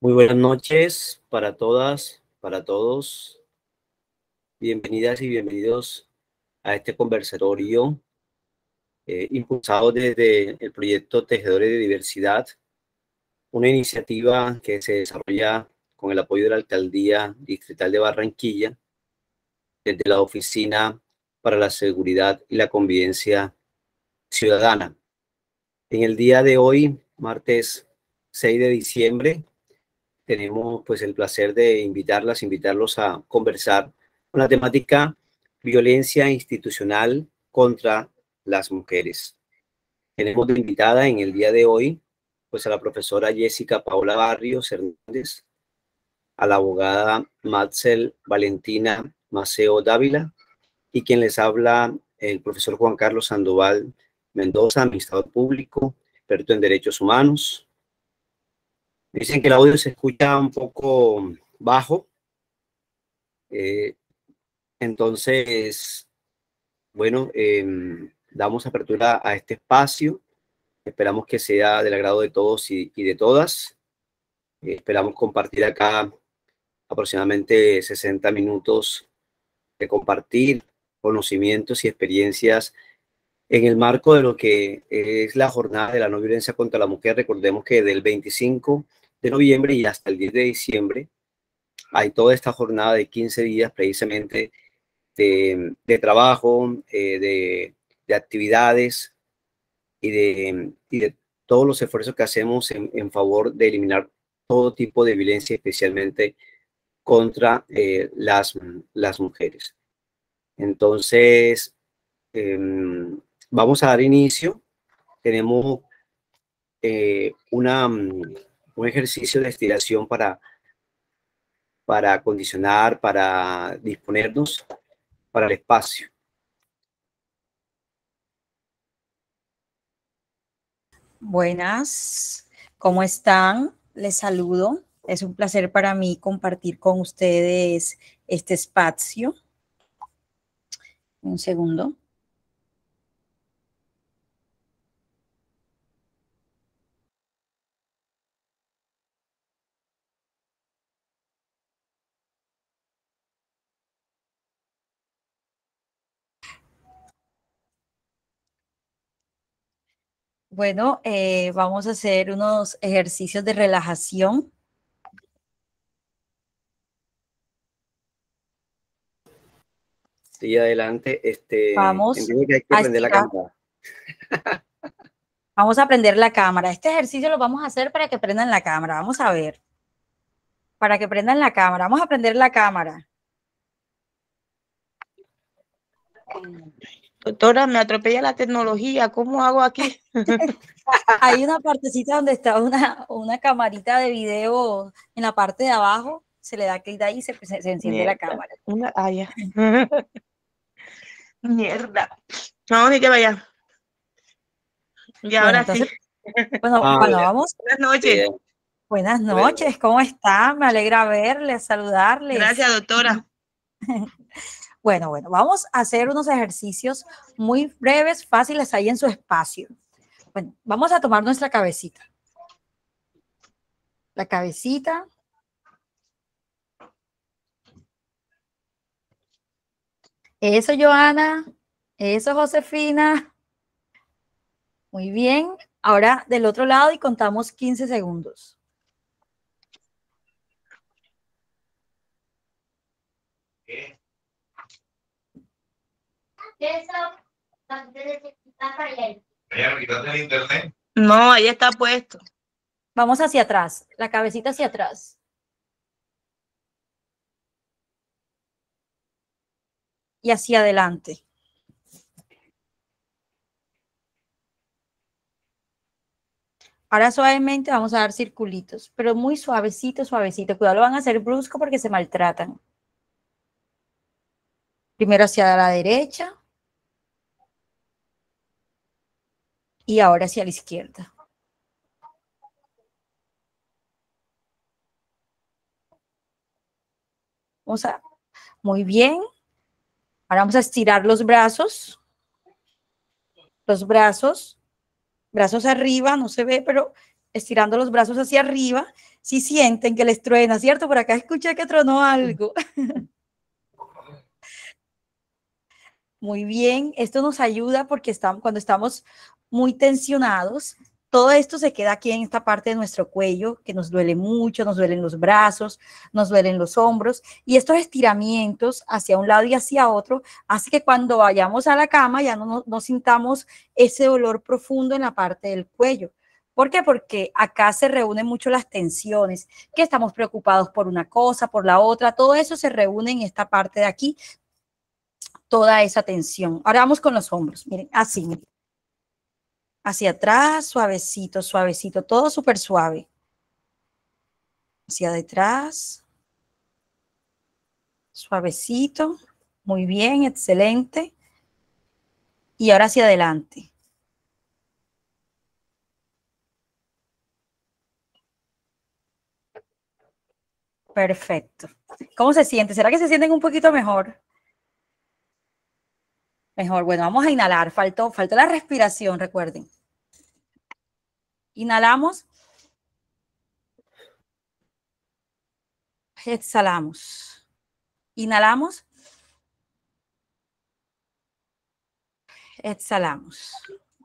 Muy buenas noches para todas, para todos. Bienvenidas y bienvenidos a este conversatorio impulsado desde el proyecto Tejedores de Diversidad, una iniciativa que se desarrolla con el apoyo de la Alcaldía Distrital de Barranquilla, desde la Oficina para la Seguridad y la Convivencia Ciudadana. En el día de hoy, martes 6 de diciembre, tenemos pues el placer de invitarlos a conversar con la temática violencia institucional contra las mujeres. Tenemos de invitada en el día de hoy pues a la profesora Jessica Paola Barrios Hernández, a la abogada Matzel Valentina Maceo Dávila y quien les habla el profesor Juan Carlos Sandoval Mendoza, administrador público, experto en derechos humanos. Me dicen que el audio se escucha un poco bajo. Entonces, bueno, damos apertura a este espacio. Esperamos que sea del agrado de todos y de todas. Esperamos compartir acá aproximadamente 60 minutos de compartir conocimientos y experiencias en el marco de lo que es la jornada de la no violencia contra la mujer. Recordemos que del 25 de noviembre y hasta el 10 de diciembre hay toda esta jornada de 15 días precisamente de trabajo, de actividades y de todos los esfuerzos que hacemos en favor de eliminar todo tipo de violencia, especialmente contra las mujeres. Entonces, vamos a dar inicio. Tenemos un ejercicio de estiración para acondicionar, para disponernos para el espacio. Buenas, ¿cómo están? Les saludo. Es un placer para mí compartir con ustedes este espacio. Un segundo. Bueno, vamos a hacer unos ejercicios de relajación. Sí, adelante. Vamos Entiendo que hay que a prender la estirar. cámara. Vamos a prender la cámara. Este ejercicio lo vamos a hacer para que prendan la cámara. Vamos a ver. Para que prendan la cámara. Vamos a prender la cámara. Doctora, me atropella la tecnología. ¿Cómo hago aquí? Hay una partecita donde está una camarita de video en la parte de abajo. Se le da clic ahí y se enciende Mierda. la cámara. Ya. Mierda. No, ni que vaya. Y Bueno, ahora entonces, sí. bueno, vamos. Buenas noches. Buenas noches, ¿cómo están? Me alegra verles, saludarles. Gracias, doctora. Bueno, vamos a hacer unos ejercicios muy breves, fáciles ahí en su espacio. Bueno, vamos a tomar nuestra cabecita. La cabecita. Eso, Joana. Eso, Josefina. Muy bien. Ahora del otro lado y contamos 15 segundos. ¿Quitaste el internet? No, ahí está puesto. Vamos hacia atrás, la cabecita hacia atrás. Y hacia adelante. Ahora suavemente vamos a dar circulitos, pero muy suavecito, suavecito. Cuidado, lo van a hacer brusco porque se maltratan. Primero hacia la derecha. Y ahora hacia la izquierda. Muy bien. Ahora vamos a estirar los brazos. Los brazos arriba, no se ve, pero estirando los brazos hacia arriba. Si sienten que les truena, ¿cierto? Por acá escuché que tronó algo. Muy bien, esto nos ayuda porque cuando estamos muy tensionados, todo esto se queda aquí en esta parte de nuestro cuello, que nos duele mucho, nos duelen los brazos, nos duelen los hombros, y estos estiramientos hacia un lado y hacia otro hace que cuando vayamos a la cama ya no sintamos ese dolor profundo en la parte del cuello. ¿Por qué? Porque acá se reúnen mucho las tensiones, que estamos preocupados por una cosa, por la otra, todo eso se reúne en esta parte de aquí, toda esa tensión. Ahora vamos con los hombros, miren, así, miren. Hacia atrás, suavecito, suavecito, todo súper suave. Hacia detrás, suavecito, muy bien, excelente. Y ahora hacia adelante. Perfecto. ¿Cómo se siente? ¿Será que se sienten un poquito mejor? Mejor, bueno, vamos a inhalar. Faltó la respiración, recuerden. Inhalamos. Exhalamos. Inhalamos. Exhalamos.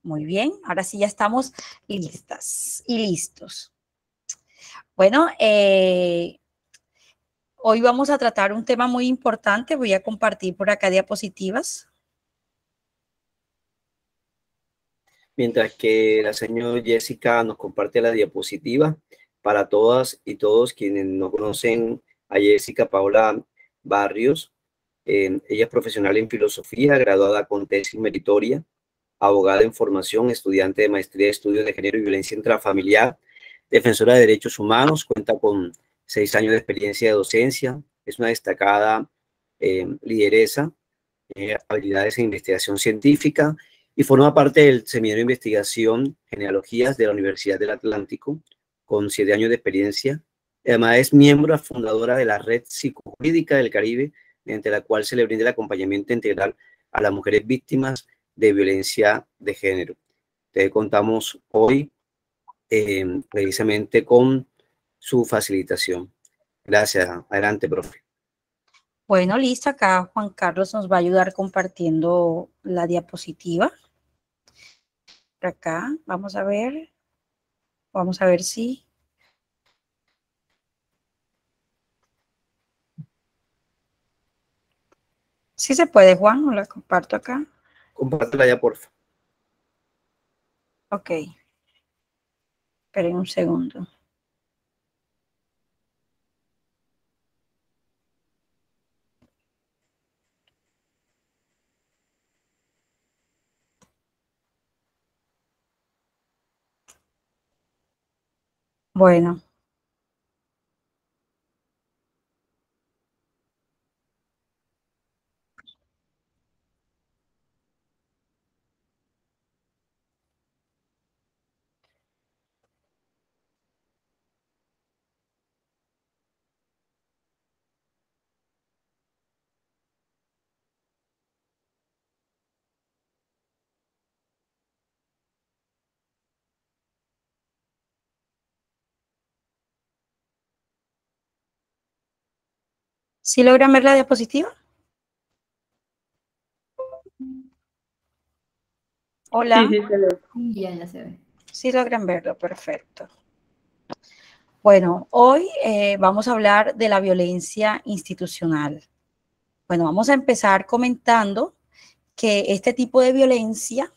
Muy bien, ahora sí ya estamos listas y listos. Bueno, hoy vamos a tratar un tema muy importante. Voy a compartir por acá diapositivas. Mientras que la señora Jessica nos comparte la diapositiva, para todas y todos quienes no conocen a Jessica Paola Barrios, ella es profesional en filosofía, graduada con tesis meritoria, abogada en formación, estudiante de maestría de estudios de género y violencia intrafamiliar, defensora de derechos humanos, cuenta con 6 años de experiencia de docencia, es una destacada lideresa, habilidades en investigación científica y forma parte del Seminario de Investigación Genealogías de la Universidad del Atlántico, con 7 años de experiencia. Además es miembro fundadora de la Red Psicojurídica del Caribe, mediante la cual se le brinda el acompañamiento integral a las mujeres víctimas de violencia de género. Te contamos hoy precisamente con su facilitación. Gracias. Adelante, profe. Bueno, listo. Acá Juan Carlos nos va a ayudar compartiendo la diapositiva. Por acá, vamos a ver si... Sí se puede, Juan, ¿o la comparto acá? Compártela ya, por favor. Ok. Esperen un segundo. Bueno. ¿Sí logran ver la diapositiva? Hola. Sí, se ve. Ya se ve. Sí logran verlo, perfecto. Bueno, hoy vamos a hablar de la violencia institucional. Bueno, vamos a empezar comentando que este tipo de violencia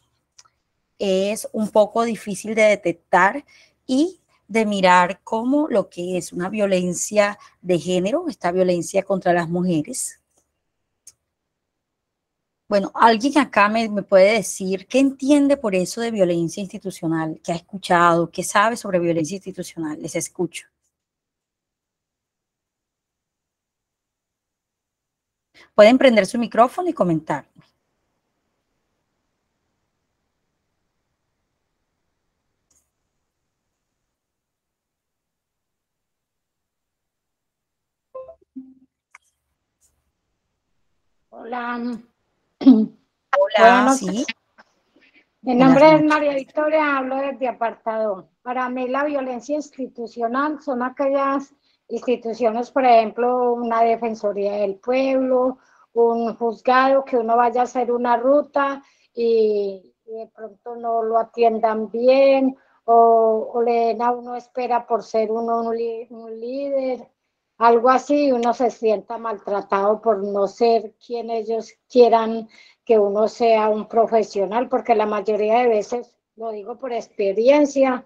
es un poco difícil de detectar y de mirar como lo que es una violencia de género, esta violencia contra las mujeres. Bueno, alguien acá me puede decir qué entiende por eso de violencia institucional, qué ha escuchado, qué sabe sobre violencia institucional. Les escucho. Pueden prender su micrófono y comentar. Hola. Hola, Bueno, sí. mi Buenas nombre es noches. María Victoria, hablo desde apartado. Para mí la violencia institucional son aquellas instituciones, por ejemplo, una defensoría del pueblo, un juzgado, que uno vaya a hacer una ruta y de pronto no lo atiendan bien o le den a uno espera por ser uno un líder, algo así, y uno se sienta maltratado por no ser quien ellos quieran que uno sea un profesional, porque la mayoría de veces, lo digo por experiencia,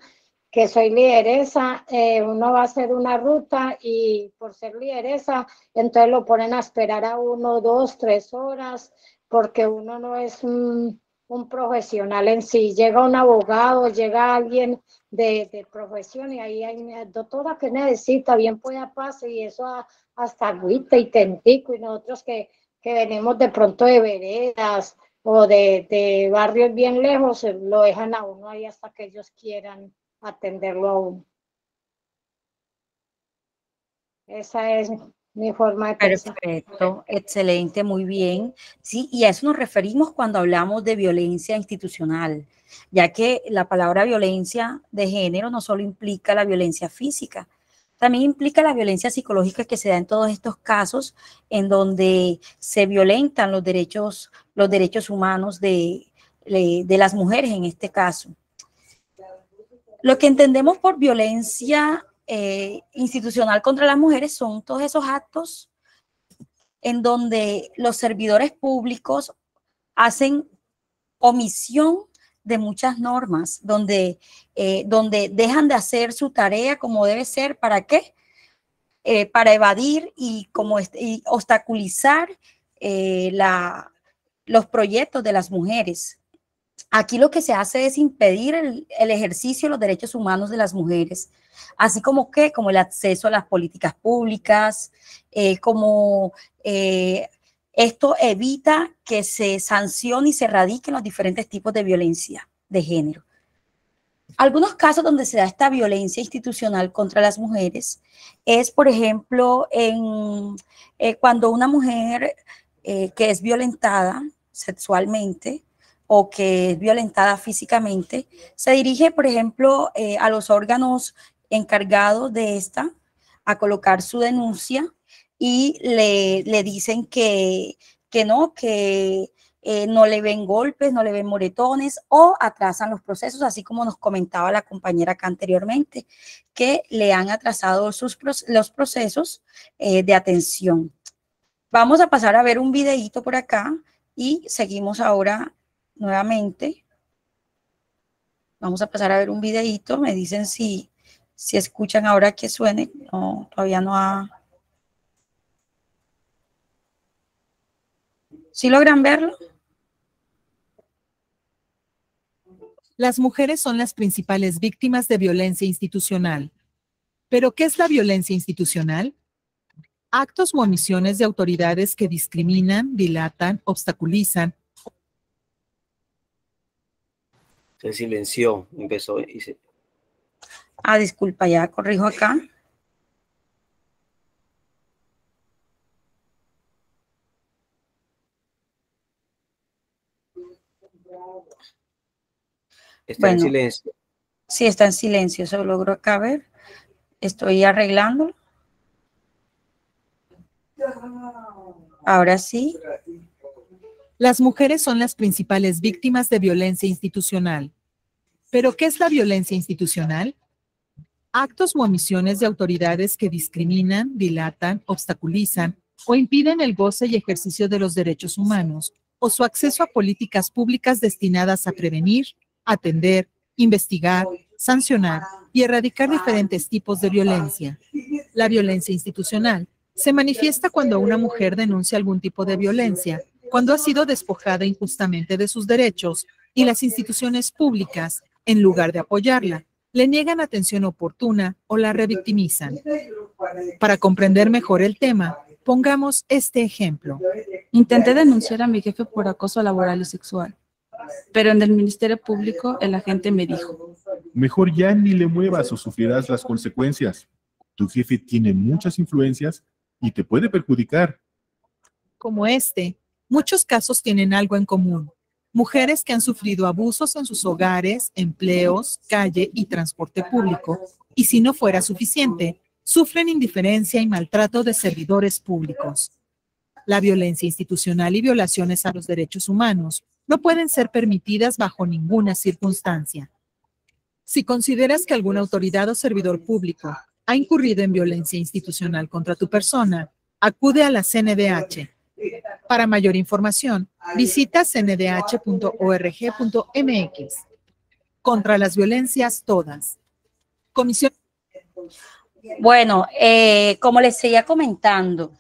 que soy lideresa, uno va a hacer una ruta y por ser lideresa, entonces lo ponen a esperar a 1, 2, 3 horas, porque uno no es un profesional en sí. Llega un abogado, llega alguien de profesión y ahí hay doctora que necesita, bien pueda pase y eso hasta agüita y tentico, y nosotros que venimos de pronto de veredas o de barrios bien lejos, lo dejan a uno ahí hasta que ellos quieran atenderlo a uno. Esa es mi forma de pensar. Perfecto, excelente, muy bien. Sí, y a eso nos referimos cuando hablamos de violencia institucional, ya que la palabra violencia de género no solo implica la violencia física, también implica la violencia psicológica que se da en todos estos casos en donde se violentan los derechos humanos de las mujeres en este caso. Lo que entendemos por violencia institucional contra las mujeres son todos esos actos en donde los servidores públicos hacen omisión de muchas normas, donde dejan de hacer su tarea como debe ser. ¿Para qué? Para evadir y obstaculizar los proyectos de las mujeres. Aquí lo que se hace es impedir el ejercicio de los derechos humanos de las mujeres, así como el acceso a las políticas públicas, esto evita que se sancione y se erradiquen los diferentes tipos de violencia de género. Algunos casos donde se da esta violencia institucional contra las mujeres es, por ejemplo, cuando una mujer que es violentada sexualmente o que es violentada físicamente, se dirige, por ejemplo, a los órganos encargados de esta a colocar su denuncia y le dicen que no le ven golpes, no le ven moretones o atrasan los procesos, así como nos comentaba la compañera acá anteriormente, que le han atrasado los procesos de atención. Vamos a pasar a ver un videíto por acá y seguimos ahora nuevamente. Vamos a pasar a ver un videíto. Me dicen si escuchan ahora que suene. No, todavía no ha. ¿Sí logran verlo? Las mujeres son las principales víctimas de violencia institucional. ¿Pero qué es la violencia institucional? Actos o omisiones de autoridades que discriminan, dilatan, obstaculizan. Se silenció, empezó y se... Disculpa, ya corrijo acá. Está en silencio. Sí, está en silencio, eso logro acá ver. Estoy arreglándolo. Ahora sí. Las mujeres son las principales víctimas de violencia institucional. ¿Pero qué es la violencia institucional? Actos o omisiones de autoridades que discriminan, dilatan, obstaculizan o impiden el goce y ejercicio de los derechos humanos o su acceso a políticas públicas destinadas a prevenir, atender, investigar, sancionar y erradicar diferentes tipos de violencia. La violencia institucional se manifiesta cuando una mujer denuncia algún tipo de violencia, cuando ha sido despojada injustamente de sus derechos y las instituciones públicas, en lugar de apoyarla, le niegan atención oportuna o la revictimizan. Para comprender mejor el tema, pongamos este ejemplo. Intenté denunciar a mi jefe por acoso laboral y sexual, pero en el Ministerio Público el agente me dijo: mejor ya ni le muevas o sufrirás las consecuencias. Tu jefe tiene muchas influencias y te puede perjudicar. Como este, muchos casos tienen algo en común. mujeres que han sufrido abusos en sus hogares, empleos, calle y transporte público, y si no fuera suficiente, sufren indiferencia y maltrato de servidores públicos. La violencia institucional y violaciones a los derechos humanos no pueden ser permitidas bajo ninguna circunstancia. Si consideras que alguna autoridad o servidor público ha incurrido en violencia institucional contra tu persona, acude a la CNDH. Para mayor información, visita cndh.org.mx. Contra las violencias todas. Comisión. Bueno, como les seguía comentando,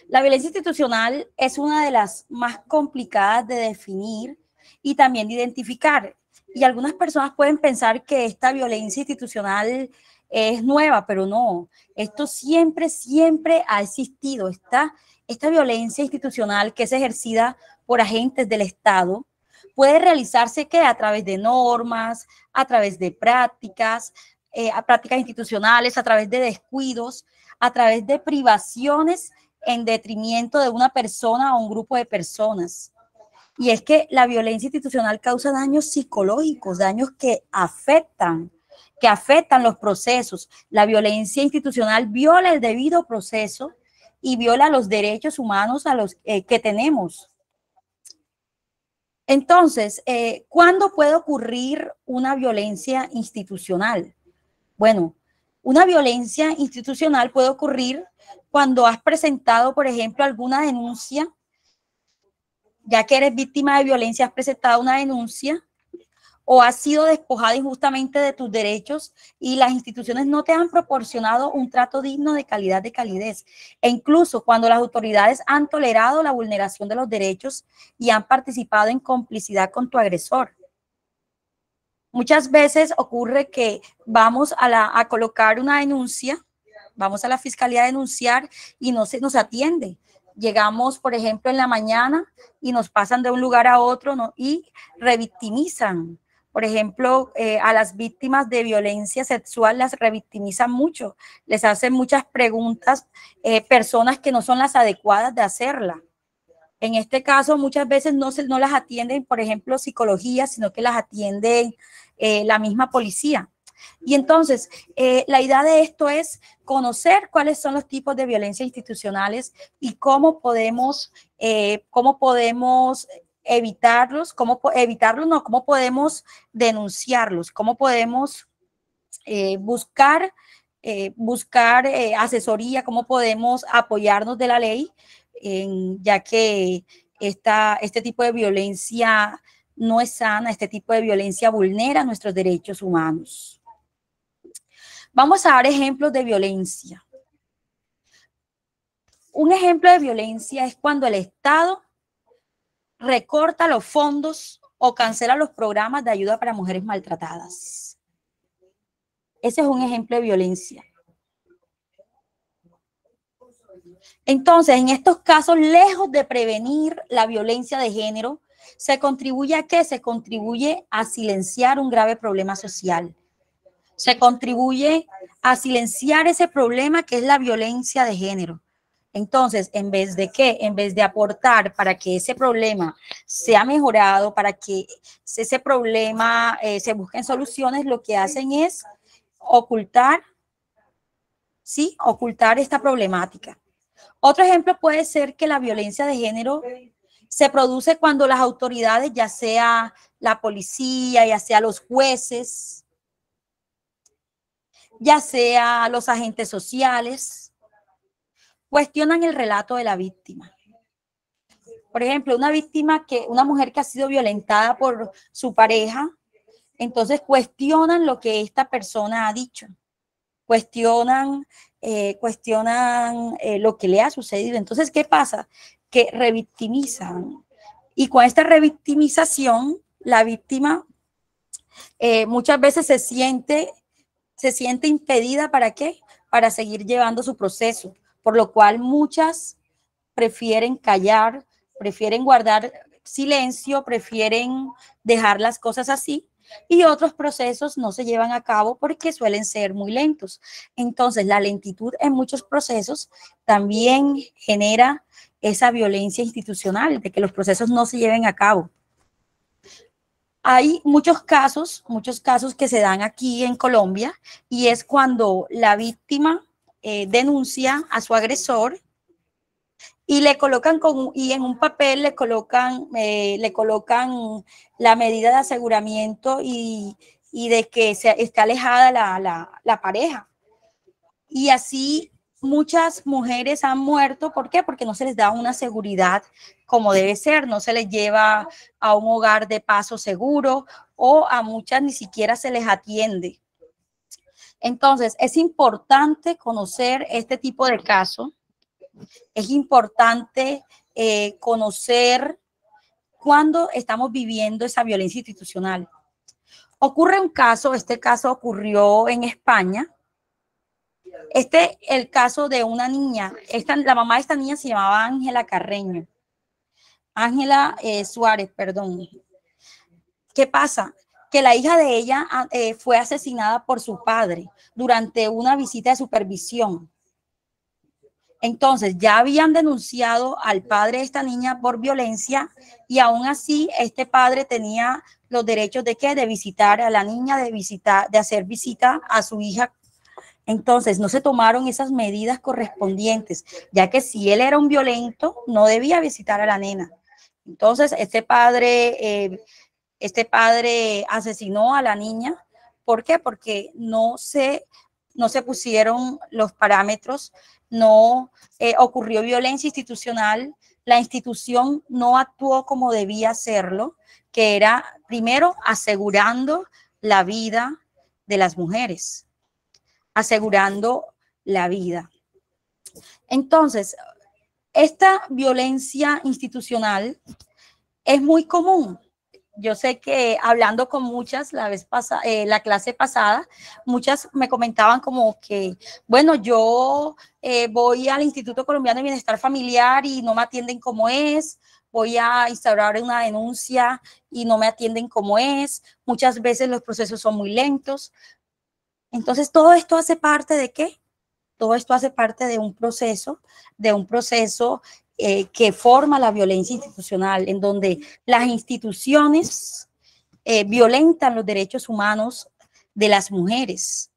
la violencia institucional es una de las más complicadas de definir y también de identificar. Y algunas personas pueden pensar que esta violencia institucional es nueva, pero no. Esto siempre ha existido. Esta violencia institucional que es ejercida por agentes del Estado puede realizarse a través de normas, a través de prácticas institucionales, a través de descuidos, a través de privaciones en detrimento de una persona o un grupo de personas. Y es que la violencia institucional causa daños psicológicos, daños que afectan los procesos. La violencia institucional viola el debido proceso y viola los derechos humanos a los que tenemos. Entonces, ¿cuándo puede ocurrir una violencia institucional? Bueno, una violencia institucional puede ocurrir cuando has presentado, por ejemplo, alguna denuncia, ya que eres víctima de violencia, has presentado una denuncia o has sido despojada injustamente de tus derechos y las instituciones no te han proporcionado un trato digno de calidad, de calidez. E incluso cuando las autoridades han tolerado la vulneración de los derechos y han participado en complicidad con tu agresor. Muchas veces ocurre que vamos a colocar una denuncia, vamos a la fiscalía a denunciar y no se nos atiende. Llegamos, por ejemplo, en la mañana y nos pasan de un lugar a otro, ¿no? Y revictimizan. Por ejemplo, a las víctimas de violencia sexual las revictimizan mucho. Les hacen muchas preguntas, personas que no son las adecuadas de hacerla. En este caso, muchas veces no las atienden, por ejemplo, psicología, sino que las atienden la misma policía. Y entonces, la idea de esto es conocer cuáles son los tipos de violencia institucionales y cómo podemos evitarlos, cómo podemos denunciarlos, cómo podemos buscar asesoría, cómo podemos apoyarnos de la ley, ya que este tipo de violencia no es sana, este tipo de violencia vulnera nuestros derechos humanos. Vamos a dar ejemplos de violencia. Un ejemplo de violencia es cuando el Estado recorta los fondos o cancela los programas de ayuda para mujeres maltratadas. Ese es un ejemplo de violencia. Entonces, en estos casos, lejos de prevenir la violencia de género, se contribuye ¿a qué? Se contribuye a silenciar un grave problema social. Se contribuye a silenciar ese problema que es la violencia de género. Entonces, ¿en vez de qué? En vez de aportar para que ese problema sea mejorado, para que ese problema se busquen soluciones, lo que hacen es ocultar esta problemática. Otro ejemplo puede ser que la violencia de género se produce cuando las autoridades, ya sea la policía, ya sea los jueces, ya sea los agentes sociales, cuestionan el relato de la víctima. Por ejemplo, una mujer que ha sido violentada por su pareja, entonces cuestionan lo que esta persona ha dicho, cuestionan lo que le ha sucedido. Entonces, ¿qué pasa? Que revictimizan. Y con esta revictimización, la víctima muchas veces se siente impedida, ¿para qué? Para seguir llevando su proceso, por lo cual muchas prefieren callar, prefieren guardar silencio, prefieren dejar las cosas así, y otros procesos no se llevan a cabo porque suelen ser muy lentos. Entonces, la lentitud en muchos procesos también genera esa violencia institucional, de que los procesos no se lleven a cabo. Hay muchos casos que se dan aquí en Colombia, y es cuando la víctima denuncia a su agresor y le colocan y en un papel le colocan la medida de aseguramiento y de que esté alejada la pareja. Y así muchas mujeres han muerto. ¿Por qué? Porque no se les da una seguridad como debe ser, no se les lleva a un hogar de paso seguro, o a muchas ni siquiera se les atiende. Entonces, es importante conocer este tipo de casos. Es importante conocer cuándo estamos viviendo esa violencia institucional. Ocurre un caso, este caso ocurrió en España. El caso de una niña, la mamá de esta niña se llamaba Ángela Carreño. Ángela Suárez, perdón. ¿Qué pasa? Que la hija de ella fue asesinada por su padre durante una visita de supervisión. Entonces, ya habían denunciado al padre de esta niña por violencia, y aún así este padre tenía los derechos de ¿qué? De visitar a la niña, de hacer visita a su hija. Entonces, no se tomaron esas medidas correspondientes, ya que si él era un violento, no debía visitar a la nena. Entonces, este padre asesinó a la niña. ¿Por qué? Porque no se pusieron los parámetros, no ocurrió violencia institucional, la institución no actuó como debía hacerlo, que era primero asegurando la vida de las mujeres, asegurando la vida. Entonces, esta violencia institucional es muy común. Yo sé que hablando con muchas la clase pasada, muchas me comentaban como que, bueno, yo voy al Instituto Colombiano de Bienestar Familiar y no me atienden como es, voy a instaurar una denuncia y no me atienden como es, muchas veces los procesos son muy lentos. Entonces, todo esto hace parte ¿de qué? Todo esto hace parte de un proceso que forma la violencia institucional, en donde las instituciones violentan los derechos humanos de las mujeres.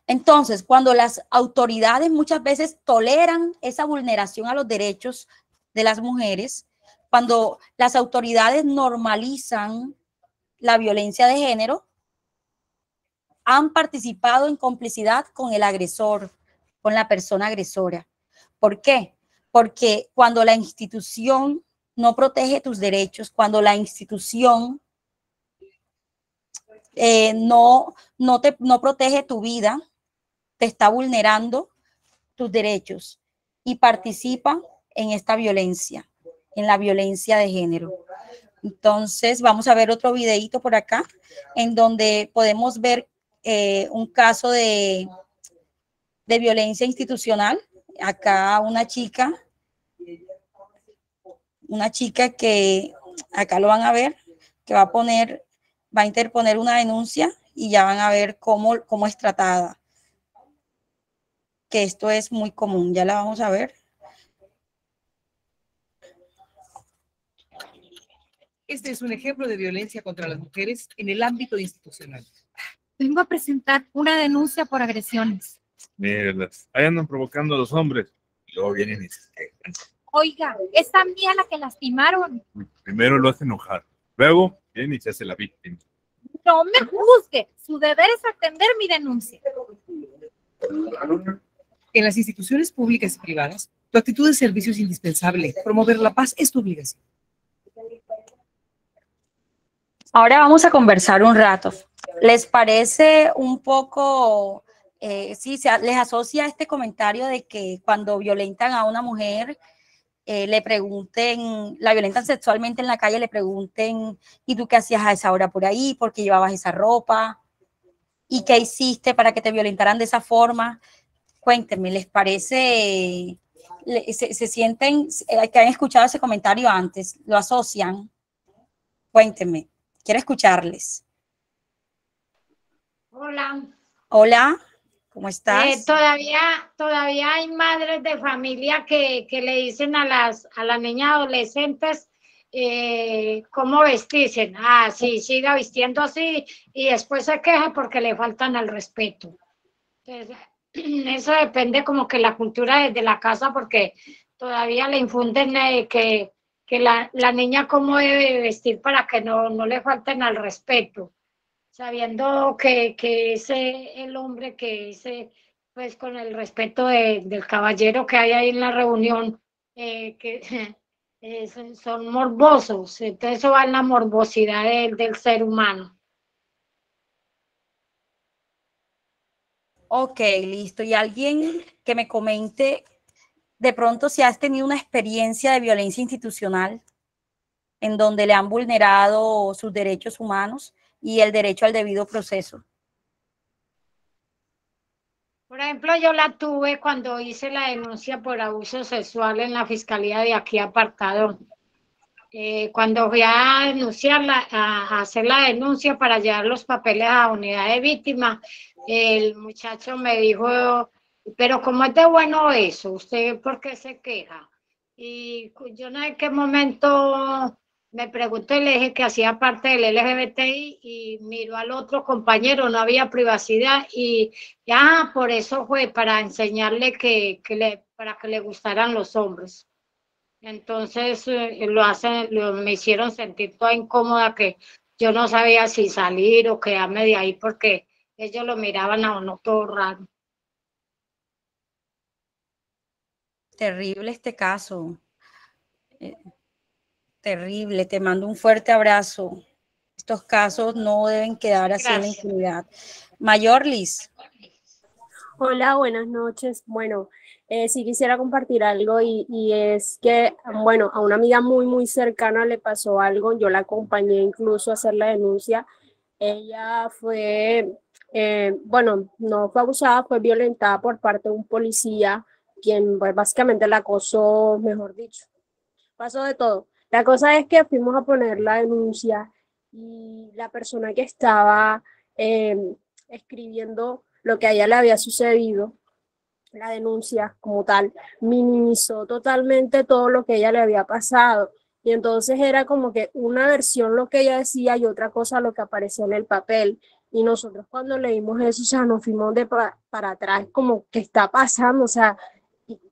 Entonces, cuando las autoridades muchas veces toleran esa vulneración a los derechos de las mujeres, cuando las autoridades normalizan la violencia de género, han participado en complicidad con el agresor, con la persona agresora. ¿Por qué? Porque cuando la institución no protege tus derechos, cuando la institución no protege tu vida, te está vulnerando tus derechos y participa en esta violencia, en la violencia de género. Entonces, vamos a ver otro videito por acá, en donde podemos ver un caso de violencia institucional. Acá una chica que, acá lo van a ver, que va a interponer una denuncia, y ya van a ver cómo es tratada. Que esto es muy común, ya la vamos a ver. Este es un ejemplo de violencia contra las mujeres en el ámbito institucional. Vengo a presentar una denuncia por agresiones. Mírenlas, ahí andan provocando a los hombres. Y luego vienen y se quejan. Oiga, es a mí a la que lastimaron. Primero lo hace enojar, luego viene y se hace la víctima. No me juzgue, su deber es atender mi denuncia. En las instituciones públicas y privadas, tu actitud de servicio es indispensable. Promover la paz es tu obligación. Ahora vamos a conversar un rato. ¿Les parece un poco, les asocia este comentario de que cuando violentan a una mujer, la violentan sexualmente en la calle, le pregunten, ¿y tú qué hacías a esa hora por ahí? ¿Por qué llevabas esa ropa? ¿Y qué hiciste para que te violentaran de esa forma? Cuéntenme, ¿les parece, se sienten, que han escuchado ese comentario antes, lo asocian? Cuéntenme, quiero escucharles. Hola. Hola, ¿cómo estás? Todavía hay madres de familia que le dicen a las niñas adolescentes cómo vestirse. Ah, sí, siga vistiendo así y después se queja porque le faltan al respeto. Entonces, eso depende como que la cultura desde la casa, porque todavía le infunden que la niña cómo debe vestir para que no le falten al respeto, sabiendo que ese el hombre que ese pues con el respeto del caballero que hay ahí en la reunión, que son morbosos, entonces eso va en la morbosidad del ser humano. Ok, listo. Y alguien que me comente de pronto si has tenido una experiencia de violencia institucional en donde le han vulnerado sus derechos humanos y el derecho al debido proceso. Por ejemplo, yo la tuve cuando hice la denuncia por abuso sexual en la fiscalía de aquí apartado. Cuando fui a denunciarla, a hacer la denuncia para llevar los papeles a la unidad de víctimas, el muchacho me dijo, pero ¿cómo es de bueno eso? ¿Usted por qué se queja? Y yo no sé en qué momento me preguntó y le dije que hacía parte del LGBTI y miró al otro compañero, no había privacidad y por eso fue para enseñarle para que le gustaran los hombres. Entonces me hicieron sentir toda incómoda, que yo no sabía si salir o quedarme de ahí porque ellos lo miraban a uno todo raro. Terrible este caso. Terrible, te mando un fuerte abrazo. Estos casos no deben quedar así en la impunidad. Mayorlis. Hola, buenas noches. Bueno, sí quisiera compartir algo y es que, bueno, a una amiga muy cercana le pasó algo. Yo la acompañé incluso a hacer la denuncia. Ella fue, bueno, no fue abusada, fue violentada por parte de un policía, quien pues, básicamente la acosó, mejor dicho. Pasó de todo. La cosa es que fuimos a poner la denuncia y la persona que estaba escribiendo lo que a ella le había sucedido, la denuncia como tal, minimizó totalmente todo lo que a ella le había pasado. Y entonces era como que una versión lo que ella decía y otra cosa lo que aparecía en el papel. Y nosotros cuando leímos eso, o sea, nos fuimos para atrás, como, ¿qué está pasando? O sea,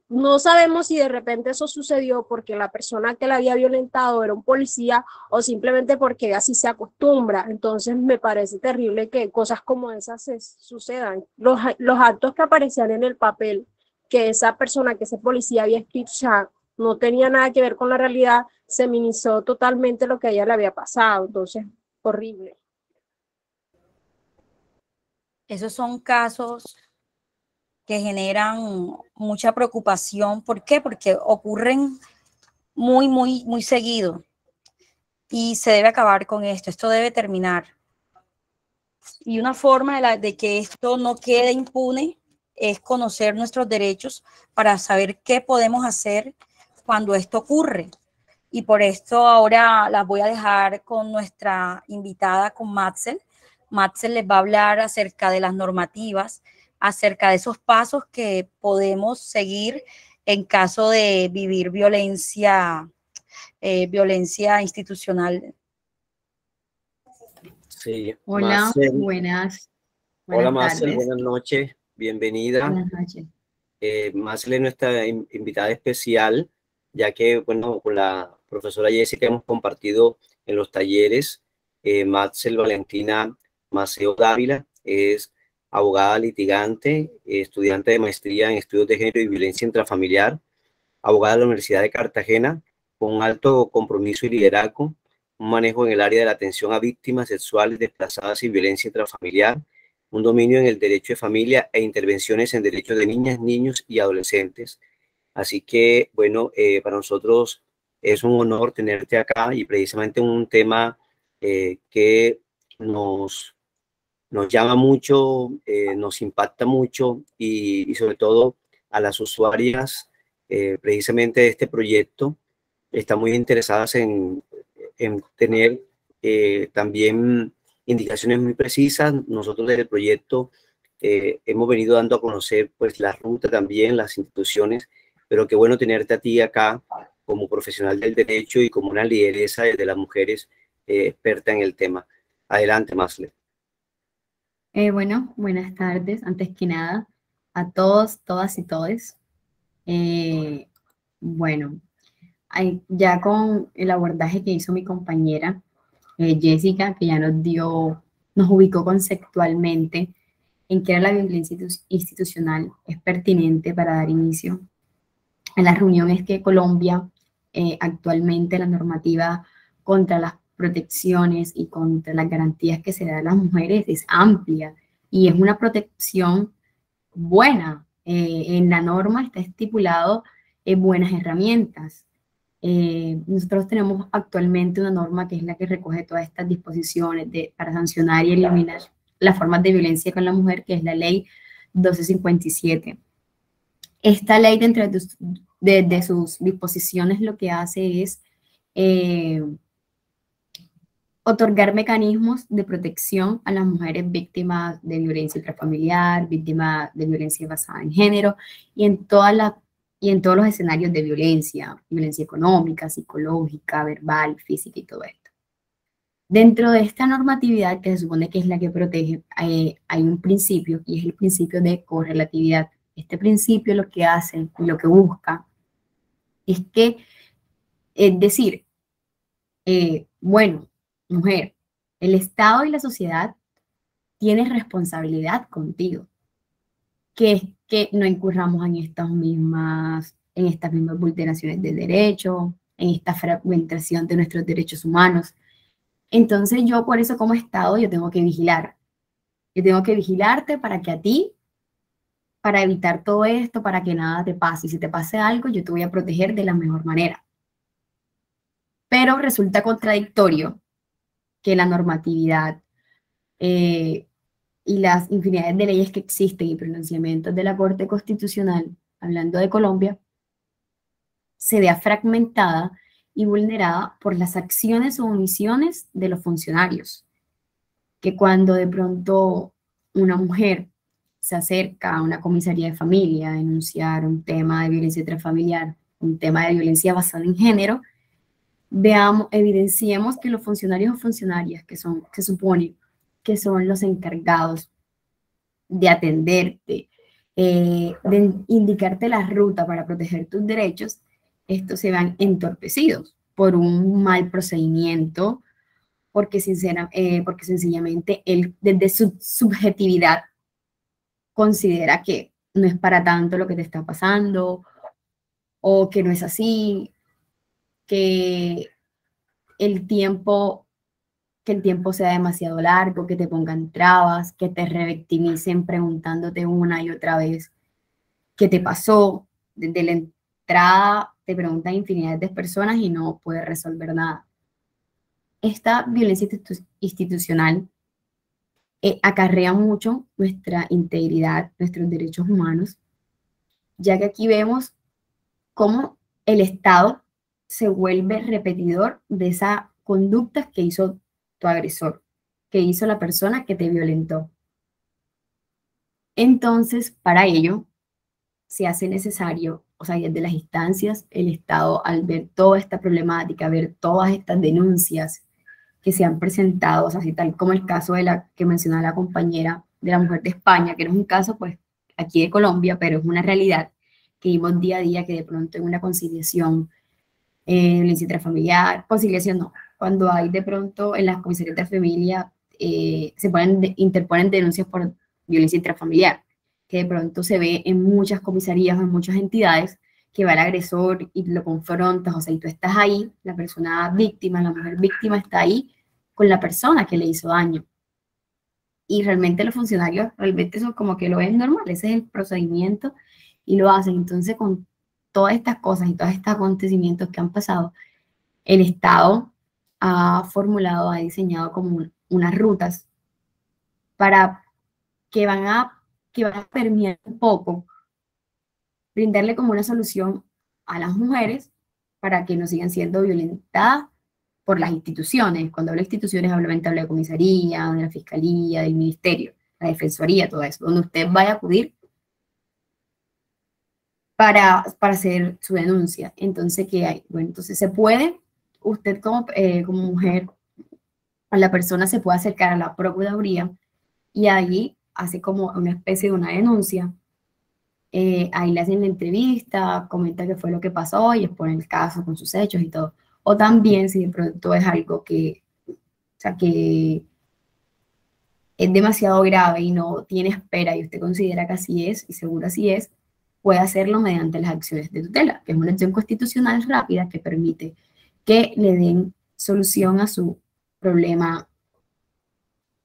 no sabemos si de repente eso sucedió porque la persona que la había violentado era un policía o simplemente porque así se acostumbra. Entonces me parece terrible que cosas como esas sucedan. Los actos que aparecían en el papel, que esa persona, que ese policía había escrito, ya no tenía nada que ver con la realidad, se minimizó totalmente lo que a ella le había pasado. Entonces, horrible. Esos son casos que generan mucha preocupación. ¿Por qué? Porque ocurren muy seguido y se debe acabar con esto. Esto debe terminar. Y una forma de que esto no quede impune es conocer nuestros derechos para saber qué podemos hacer cuando esto ocurre. Y por esto ahora las voy a dejar con nuestra invitada, con Matzel. Matzel les va a hablar acerca de las normativas, acerca de esos pasos que podemos seguir en caso de vivir violencia institucional. Sí. Hola, Marcel. buenas Hola, Marcel, tardes. buenas noches, bienvenida. Buenas noches. Marcel es nuestra invitada especial, ya que, bueno, con la profesora Jessica hemos compartido en los talleres. Marcel Valentina Maceo Dávila es abogada litigante, estudiante de maestría en estudios de género y violencia intrafamiliar, abogada de la Universidad de Cartagena, con un alto compromiso y liderazgo, un manejo en el área de la atención a víctimas sexuales desplazadas y violencia intrafamiliar, un dominio en el derecho de familia e intervenciones en derechos de niñas, niños y adolescentes. Así que, bueno, para nosotros es un honor tenerte acá y precisamente un tema que nos llama mucho, nos impacta mucho y sobre todo a las usuarias precisamente de este proyecto están muy interesadas en tener también indicaciones muy precisas. Nosotros desde el proyecto hemos venido dando a conocer pues la ruta también, las instituciones, pero qué bueno tenerte a ti acá como profesional del derecho y como una lideresa de las mujeres experta en el tema. Adelante, Masle. Bueno, buenas tardes, antes que nada, a todos, todas y todes. Bueno, ya con el abordaje que hizo mi compañera Jessica, que ya nos ubicó conceptualmente en qué era la violencia institucional, es pertinente para dar inicio a las reuniones que Colombia, actualmente la normativa contra las protecciones y contra las garantías que se dan a las mujeres es amplia y es una protección buena. En la norma está estipulado buenas herramientas. Nosotros tenemos actualmente una norma que es la que recoge todas estas disposiciones para sancionar y eliminar las formas de violencia con la mujer, que es la ley 1257. Esta ley, dentro de sus disposiciones, lo que hace es otorgar mecanismos de protección a las mujeres víctimas de violencia intrafamiliar, víctimas de violencia basada en género y en todos los escenarios de violencia económica, psicológica, verbal, física y todo esto. Dentro de esta normatividad, que se supone que es la que protege, hay un principio, y es el principio de correlatividad. Este principio lo que hace y lo que busca es que, es decir, bueno, mujer, el Estado y la sociedad tienen responsabilidad contigo, que es que no incurramos en estas mismas vulneraciones de derechos, en esta fragmentación de nuestros derechos humanos. Entonces yo por eso como Estado yo tengo que vigilar. Yo tengo que vigilarte para que a ti, para evitar todo esto, para que nada te pase. Y si te pase algo, yo te voy a proteger de la mejor manera. Pero resulta contradictorio que la normatividad y las infinidades de leyes que existen y pronunciamientos de la Corte Constitucional, hablando de Colombia, se vea fragmentada y vulnerada por las acciones o omisiones de los funcionarios. Que cuando de pronto una mujer se acerca a una comisaría de familia a denunciar un tema de violencia intrafamiliar, un tema de violencia basada en género, evidenciemos que los funcionarios o funcionarias se supone que son los encargados de atenderte, de indicarte la ruta para proteger tus derechos, estos se van entorpecidos por un mal procedimiento, porque sencillamente él desde su subjetividad considera que no es para tanto lo que te está pasando, o que no es así, que el tiempo sea demasiado largo, que te pongan trabas, que te revictimicen preguntándote una y otra vez qué te pasó. Desde la entrada te preguntan infinidad de personas y no puedes resolver nada. Esta violencia institucional acarrea mucho nuestra integridad, nuestros derechos humanos, ya que aquí vemos cómo el Estado se vuelve repetidor de esas conductas que hizo tu agresor, que hizo la persona que te violentó. Entonces, para ello, se hace necesario, o sea, desde las instancias, el Estado, al ver toda esta problemática, ver todas estas denuncias que se han presentado, o sea, así tal como el caso de la que mencionaba la compañera de la mujer de España, que no es un caso, pues, aquí de Colombia, pero es una realidad que vimos día a día, que de pronto en una conciliación, violencia intrafamiliar, conciliación no, cuando hay de pronto en las comisarías de familia, interponen denuncias por violencia intrafamiliar, que de pronto se ve en muchas comisarías o en muchas entidades, que va el agresor y lo confrontas, o sea, y tú estás ahí, la persona víctima, la mujer víctima está ahí con la persona que le hizo daño. Y realmente los funcionarios realmente son como que lo ven normal, ese es el procedimiento y lo hacen. Entonces, con todas estas cosas y todos estos acontecimientos que han pasado, el Estado ha diseñado como unas rutas para que van a permear un poco, brindarle como una solución a las mujeres para que no sigan siendo violentadas por las instituciones. Cuando hablo de instituciones, obviamente hablo de comisaría, de la fiscalía, del ministerio, la defensoría, todo eso, donde usted vaya a acudir para hacer su denuncia. Entonces, ¿qué hay? Bueno, entonces se puede, usted como mujer, la persona se puede acercar a la Procuraduría y ahí hace como una especie de una denuncia. Ahí le hacen la entrevista, comenta qué fue lo que pasó y expone el caso con sus hechos y todo. O también, si de pronto es algo que, o sea, que es demasiado grave y no tiene espera y usted considera que así es, y seguro así es, puede hacerlo mediante las acciones de tutela, que es una acción constitucional rápida que permite que le den solución a su problema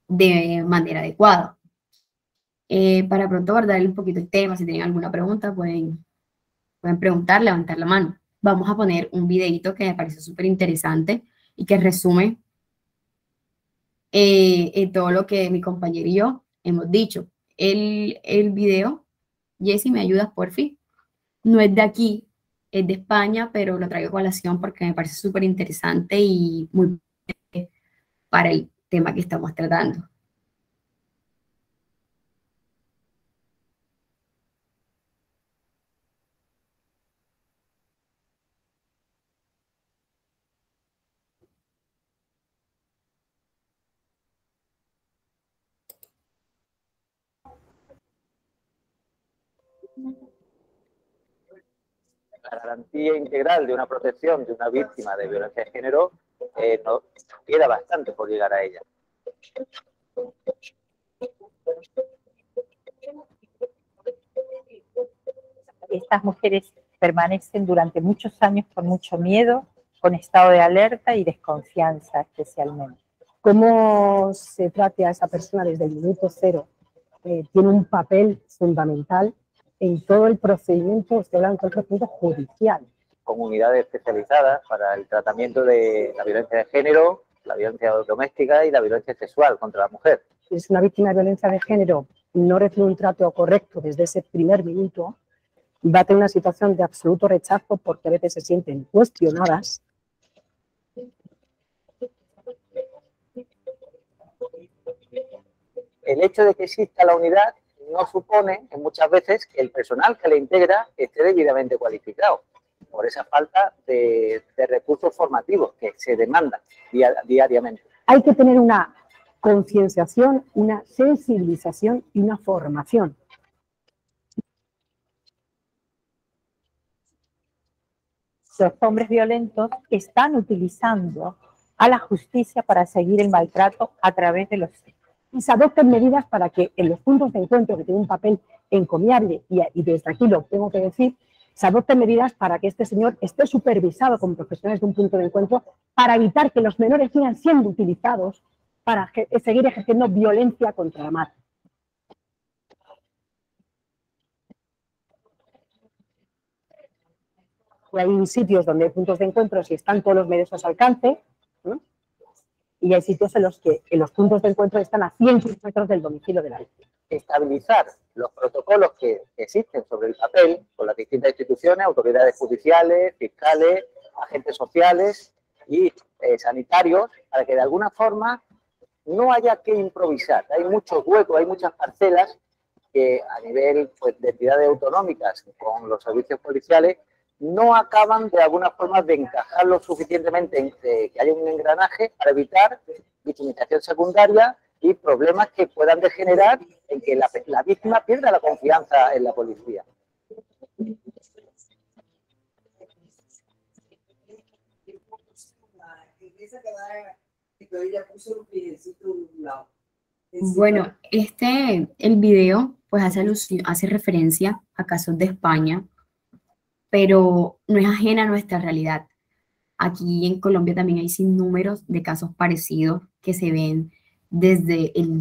de manera adecuada. Para pronto guardar un poquito el tema, si tienen alguna pregunta pueden preguntar, levantar la mano. Vamos a poner un videito que me parece súper interesante y que resume todo lo que mi compañero y yo hemos dicho. El video, Jessy, ¿me ayudas por fin? No es de aquí, es de España, pero lo traigo a colación porque me parece súper interesante y muy para el tema que estamos tratando. La garantía integral de una protección de una víctima de violencia de género no queda bastante por llegar a ella. Estas mujeres permanecen durante muchos años con mucho miedo, con estado de alerta y desconfianza especialmente. Cómo se trate a esa persona desde el minuto cero tiene un papel fundamental en todo el procedimiento, estoy hablando del procedimiento judicial. Con unidades especializadas para el tratamiento de la violencia de género, la violencia doméstica y la violencia sexual contra la mujer. Si es una víctima de violencia de género, no recibe un trato correcto desde ese primer minuto, va a tener una situación de absoluto rechazo porque a veces se sienten cuestionadas. El hecho de que exista la unidad no supone muchas veces que el personal que la integra esté debidamente cualificado, por esa falta de recursos formativos que se demandan diariamente. Hay que tener una concienciación, una sensibilización y una formación. Los hombres violentos están utilizando a la justicia para seguir el maltrato a través de los... Y se adopten medidas para que en los puntos de encuentro, que tienen un papel encomiable, y desde aquí lo tengo que decir, se adopten medidas para que este señor esté supervisado como profesionales de un punto de encuentro para evitar que los menores sigan siendo utilizados para seguir ejerciendo violencia contra la madre. Hay sitios donde hay puntos de encuentro y están todos los medios a su alcance, ¿no? Y hay sitios en los que los puntos de encuentro están a 100 kilómetros del domicilio de la víctima. Estabilizar los protocolos que existen sobre el papel con las distintas instituciones, autoridades judiciales, fiscales, agentes sociales y sanitarios, para que de alguna forma no haya que improvisar. Hay muchos huecos, hay muchas parcelas que a nivel de entidades autonómicas con los servicios policiales no acaban de alguna forma de encajar lo suficientemente que haya un engranaje para evitar victimización secundaria y problemas que puedan degenerar en que la víctima pierda la confianza en la policía. Bueno, el video pues hace referencia a casos de España, pero no es ajena a nuestra realidad. Aquí en Colombia también hay sinnúmeros de casos parecidos que se ven desde el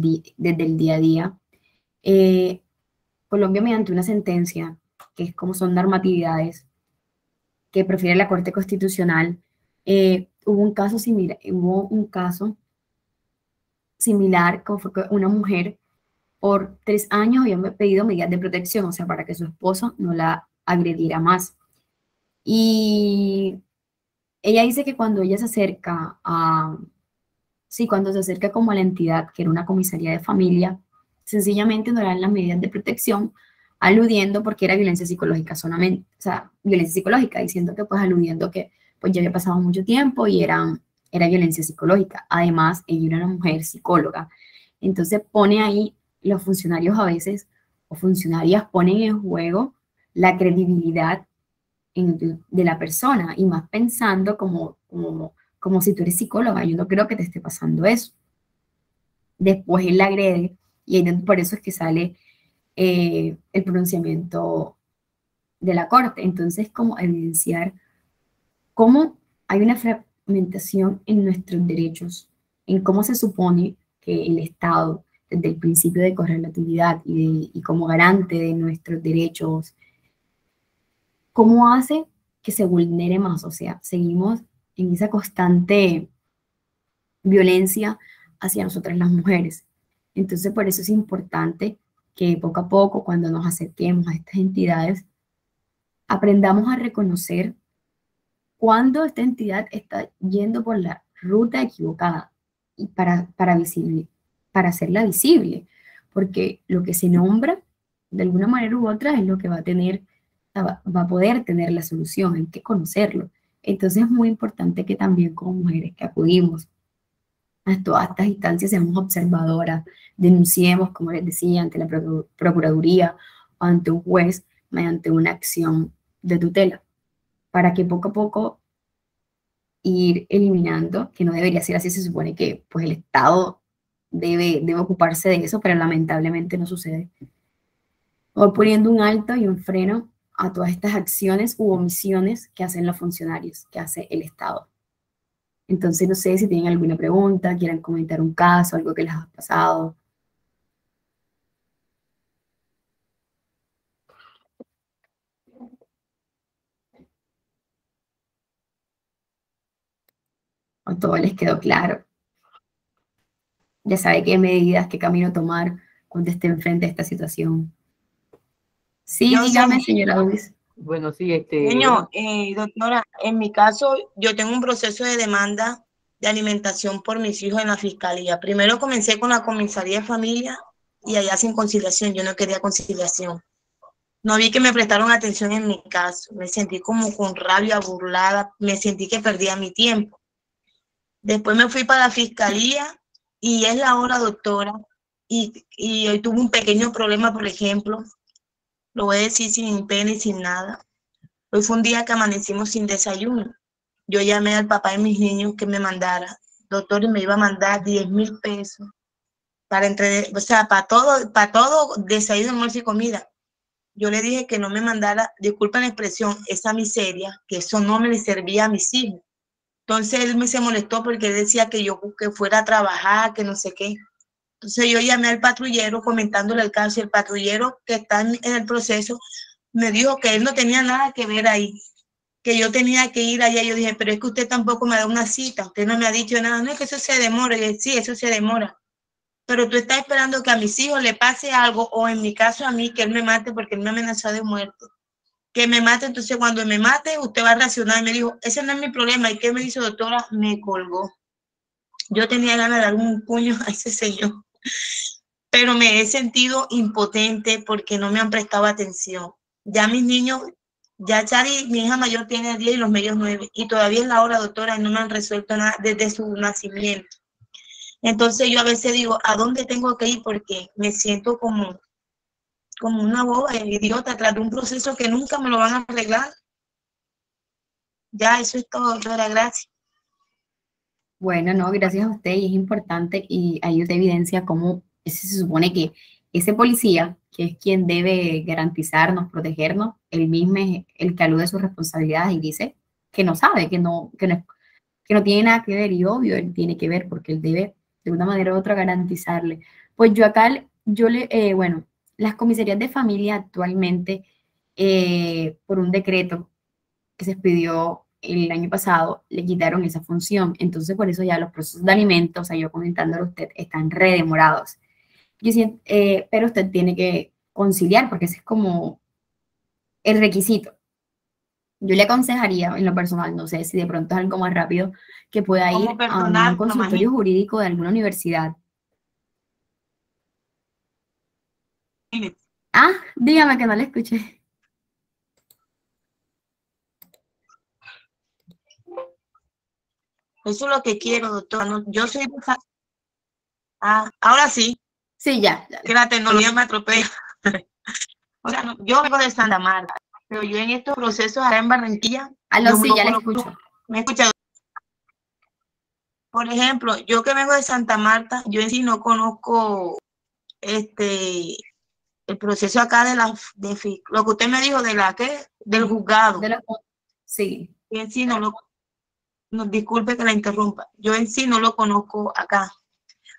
día a día. Colombia, mediante una sentencia, que es como son normatividades, que prefiere la Corte Constitucional, hubo un caso similar, como fue que una mujer por 3 años había pedido medidas de protección, o sea, para que su esposo no la agrediera más. Y ella dice que cuando ella se acerca cuando se acerca como a la entidad, que era una comisaría de familia, sencillamente no le dan las medidas de protección aludiendo porque era violencia psicológica solamente, o sea, violencia psicológica, diciendo que pues aludiendo que pues ya había pasado mucho tiempo y era violencia psicológica. Además, ella era una mujer psicóloga. Entonces pone ahí, los funcionarios a veces, o funcionarias ponen en juego la credibilidad de la persona, y más pensando como si tú eres psicóloga. Yo no creo que te esté pasando eso. Después él la agrede, y por eso es que sale el pronunciamiento de la corte. Entonces, como evidenciar cómo hay una fragmentación en nuestros derechos, en cómo se supone que el Estado, desde el principio de correlatividad y como garante de nuestros derechos, cómo hace que se vulnere más. O sea, seguimos en esa constante violencia hacia nosotras las mujeres. Entonces, por eso es importante que poco a poco, cuando nos acerquemos a estas entidades, aprendamos a reconocer cuando esta entidad está yendo por la ruta equivocada y para hacerla visible, porque lo que se nombra, de alguna manera u otra, es lo que va a poder tener la solución. Hay que conocerlo. Entonces es muy importante que también como mujeres que acudimos a todas estas instancias seamos observadoras, denunciemos, como les decía, ante la Procuraduría o ante un juez mediante una acción de tutela, para que poco a poco ir eliminando, que no debería ser así. Se supone que pues el Estado debe ocuparse de eso, pero lamentablemente no sucede. O poniendo un alto y un freno a todas estas acciones u omisiones que hacen los funcionarios, que hace el Estado. Entonces, no sé si tienen alguna pregunta, quieran comentar un caso, algo que les ha pasado. O todo les quedó claro. Ya sabe qué medidas, qué camino tomar cuando esté enfrente de esta situación. Sí, Yo dígame, sé. señora Luis. Bueno, sí, Doctora, en mi caso, yo tengo un proceso de demanda de alimentación por mis hijos en la fiscalía. Primero comencé con la comisaría de familia y allá sin conciliación. Yo no quería conciliación. No vi que me prestaron atención en mi caso. Me sentí como con rabia, burlada. Me sentí que perdía mi tiempo. Después me fui para la fiscalía y es la hora, doctora. Y hoy tuve un pequeño problema, por ejemplo. Lo voy a decir sin pena y sin nada. Hoy fue un día que amanecimos sin desayuno. Yo llamé al papá de mis niños que me mandara. Doctor, y me iba a mandar 10,000 pesos para para todo desayuno, almuerzo y comida. Yo le dije que no me mandara, disculpen la expresión, esa miseria, que eso no me le servía a mis hijos. Entonces él se molestó porque él decía que yo que fuera a trabajar, que no sé qué. Entonces yo llamé al patrullero comentándole el caso, y el patrullero que está en el proceso me dijo que él no tenía nada que ver ahí, que yo tenía que ir allá. Yo dije, pero es que usted tampoco me da una cita, usted no me ha dicho nada. No, es que eso se demora. Y yo dije, sí, eso se demora. Pero tú estás esperando que a mis hijos le pase algo, o en mi caso a mí, que él me mate, porque él me amenazó de muerte. Que me mate, entonces cuando me mate, usted va a reaccionar. Y me dijo, ese no es mi problema. ¿Y qué me dice, doctora? Me colgó. Yo tenía ganas de dar un puño a ese señor, pero me he sentido impotente porque no me han prestado atención. Ya mis niños, ya Chari, mi hija mayor, tiene 10 y los medios 9, y todavía es la hora, doctora, y no me han resuelto nada desde su nacimiento. Entonces yo a veces digo, ¿a dónde tengo que ir? Porque me siento como una boba, idiota, atrás de un proceso que nunca me lo van a arreglar. Ya, eso es todo, doctora, gracias. Bueno, no, gracias a usted, y es importante, y ahí usted evidencia cómo se supone que ese policía, que es quien debe garantizarnos, protegernos, él mismo es el que alude sus responsabilidades y dice que no sabe, que no tiene nada que ver, y obvio, él tiene que ver porque él debe de una manera u otra garantizarle. Pues yo acá, bueno, las comisarías de familia actualmente, por un decreto que se expidió el año pasado, le quitaron esa función. Entonces, por eso ya los procesos de alimentos, o sea, yo comentándole a usted, están redemorados. Pero usted tiene que conciliar, porque ese es como el requisito. Yo le aconsejaría, en lo personal, no sé si de pronto es algo más rápido, que pueda ir a un consultorio jurídico de alguna universidad. Ah, dígame que no le escuché. Eso es lo que quiero, doctora. No, yo soy de ahora sí. Sí, ya. Que la tecnología me atropella. O sea, no, yo vengo de Santa Marta, pero yo en estos procesos acá en Barranquilla, Aló, sí, ya le escucho. ¿Me escucha? Por ejemplo, yo que vengo de Santa Marta, yo en sí no conozco el proceso acá de lo que usted me dijo de del juzgado. Sí. Yo en sí no, disculpe que la interrumpa, yo en sí no lo conozco acá.